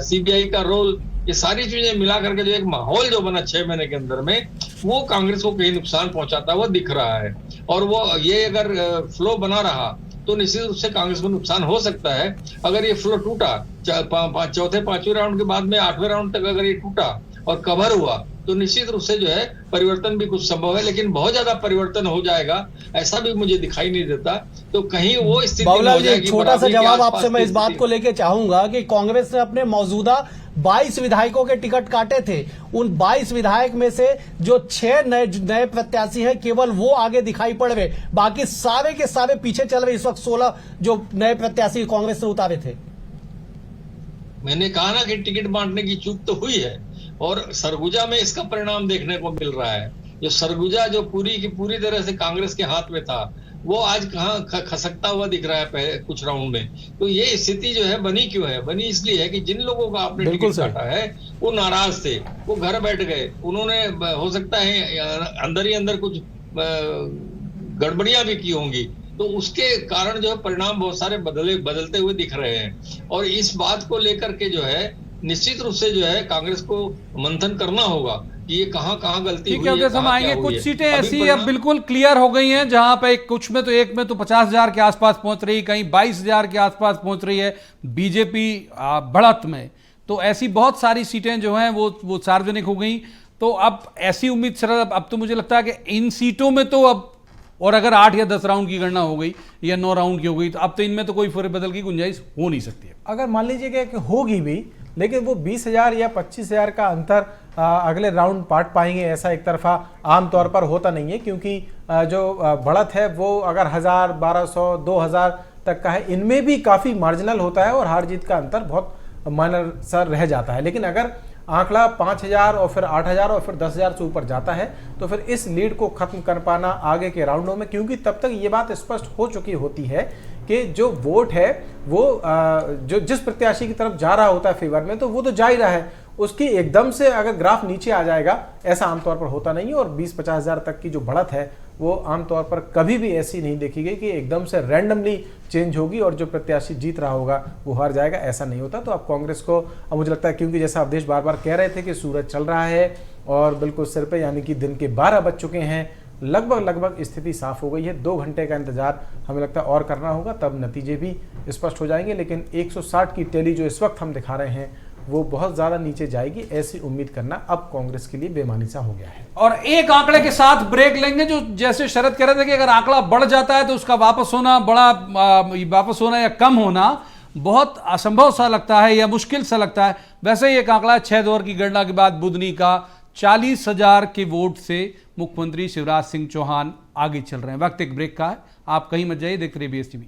सीबीआई का रोल, ये सारी चीजें मिला करके जो एक माहौल जो बना 6 महीने के अंदर में, वो कांग्रेस को कहीं नुकसान पहुंचाता हुआ दिख रहा है। और वो ये अगर फ्लो बना रहा तो निश्चित रूप से कांग्रेस को नुकसान हो सकता है। अगर ये फ्लो टूटा, चौथे 5वें राउंड के बाद में 8वें राउंड तक अगर ये टूटा और कवर हुआ तो निश्चित रूप से जो है परिवर्तन भी कुछ संभव है। लेकिन बहुत ज्यादा परिवर्तन हो जाएगा ऐसा भी मुझे दिखाई नहीं देता। तो कहीं वो स्थिति बाबूलाल जी, छोटा सा जवाब आपसे मैं इस बात को लेके चाहूंगा कि कांग्रेस ने अपने मौजूदा 22 विधायकों के टिकट काटे थे। उन 22 विधायक में से जो 6 नए प्रत्याशी हैं, केवल वो आगे दिखाई पड़ रहे, बाकी सारे के सारे पीछे चल रहे। इस वक्त 16 जो नए प्रत्याशी कांग्रेस ने उतारे थे। मैंने कहा ना कि टिकट बांटने की चूक तो हुई है और सरगुजा में इसका परिणाम देखने को मिल रहा है। जो सरगुजा जो पूरी की पूरी तरह से कांग्रेस के हाथ में था, वो आज कहाँ खसकता हुआ दिख रहा है पहले कुछ राउंड में। तो ये स्थिति जो है बनी क्यों है? बनी इसलिए है कि जिन लोगों का आपने टिकट काटा है वो नाराज थे, वो घर बैठ गए। उन्होंने हो सकता है अंदर ही अंदर कुछ गड़बड़ियां भी की होंगी, तो उसके कारण जो है परिणाम बहुत सारे बदलते हुए दिख रहे हैं। और इस बात को लेकर के जो है निश्चित रूप से जो है कांग्रेस को मंथन करना होगा कि ये कहाँ गलती हुई है, हम आएंगे। कुछ सीटें ऐसी अब बिल्कुल क्लियर हो गई हैं जहां पे कुछ में तो एक में तो 50,000 के आसपास पहुंच रही है, कहीं 22,000 के आसपास पहुंच रही है बीजेपी बढ़त में। तो ऐसी बहुत सारी सीटें जो हैं वो सार्वजनिक हो गई। तो अब ऐसी उम्मीद शरद, अब तो मुझे लगता है कि इन सीटों में तो अब, और अगर 8 या 10 राउंड की गणना हो गई या 9 राउंड की हो गई, तो अब तो इनमें तो कोई फेरबदल की गुंजाइश हो नहीं सकती है। अगर मान लीजिए कि होगी भी, लेकिन वो 20,000 या 25,000 का अंतर अगले राउंड पाट पाएंगे ऐसा एक तरफा आमतौर पर होता नहीं है। क्योंकि जो बढ़त है वो अगर 1000, 1200, 2000 तक का है, इनमें भी काफ़ी मार्जिनल होता है और हार जीत का अंतर बहुत माइनर सा रह जाता है। लेकिन अगर आंकड़ा 5,000 और फिर 8,000 और फिर 10,000 से ऊपर जाता है तो फिर इस लीड को खत्म कर पाना आगे के राउंडों में, क्योंकि तब तक ये बात स्पष्ट हो चुकी होती है कि जो वोट है वो जो जिस प्रत्याशी की तरफ जा रहा होता है फेवर में, तो वो तो जा ही रहा है। उसकी एकदम से अगर ग्राफ नीचे आ जाएगा ऐसा आमतौर पर होता नहीं है। और 20-50 हज़ार तक की जो बढ़त है वो आमतौर पर कभी भी ऐसी नहीं देखी गई कि एकदम से रैंडमली चेंज होगी और जो प्रत्याशी जीत रहा होगा वो हार जाएगा, ऐसा नहीं होता। तो अब कांग्रेस को, अब मुझे लगता है, क्योंकि जैसा अवधेश बार बार कह रहे थे कि सूरज चल रहा है और बिल्कुल सिर पे, यानी कि दिन के 12 बज चुके हैं, लगभग स्थिति साफ हो गई है। 2 घंटे का इंतजार हमें लगता है और करना होगा, तब नतीजे भी स्पष्ट हो जाएंगे। लेकिन 160 की टैली जो इस वक्त हम दिखा रहे हैं वो बहुत ज्यादा नीचे जाएगी, ऐसी उम्मीद करना अब कांग्रेस के लिए बेमानी सा हो गया है। और एक आंकड़े के साथ ब्रेक लेंगे, जो जैसे शरद कह रहे थे कि अगर आंकड़ा बढ़ जाता है तो उसका वापस होना या कम होना बहुत असंभव सा लगता है या मुश्किल सा लगता है। वैसे ही एक आंकड़ा 6 दौर की गणना के बाद बुधनी का 40,000 के वोट से मुख्यमंत्री शिवराज सिंह चौहान आगे चल रहे हैं। वक्त एक ब्रेक का है, आप कहीं मत जाइए, देखते रहिए BSTV।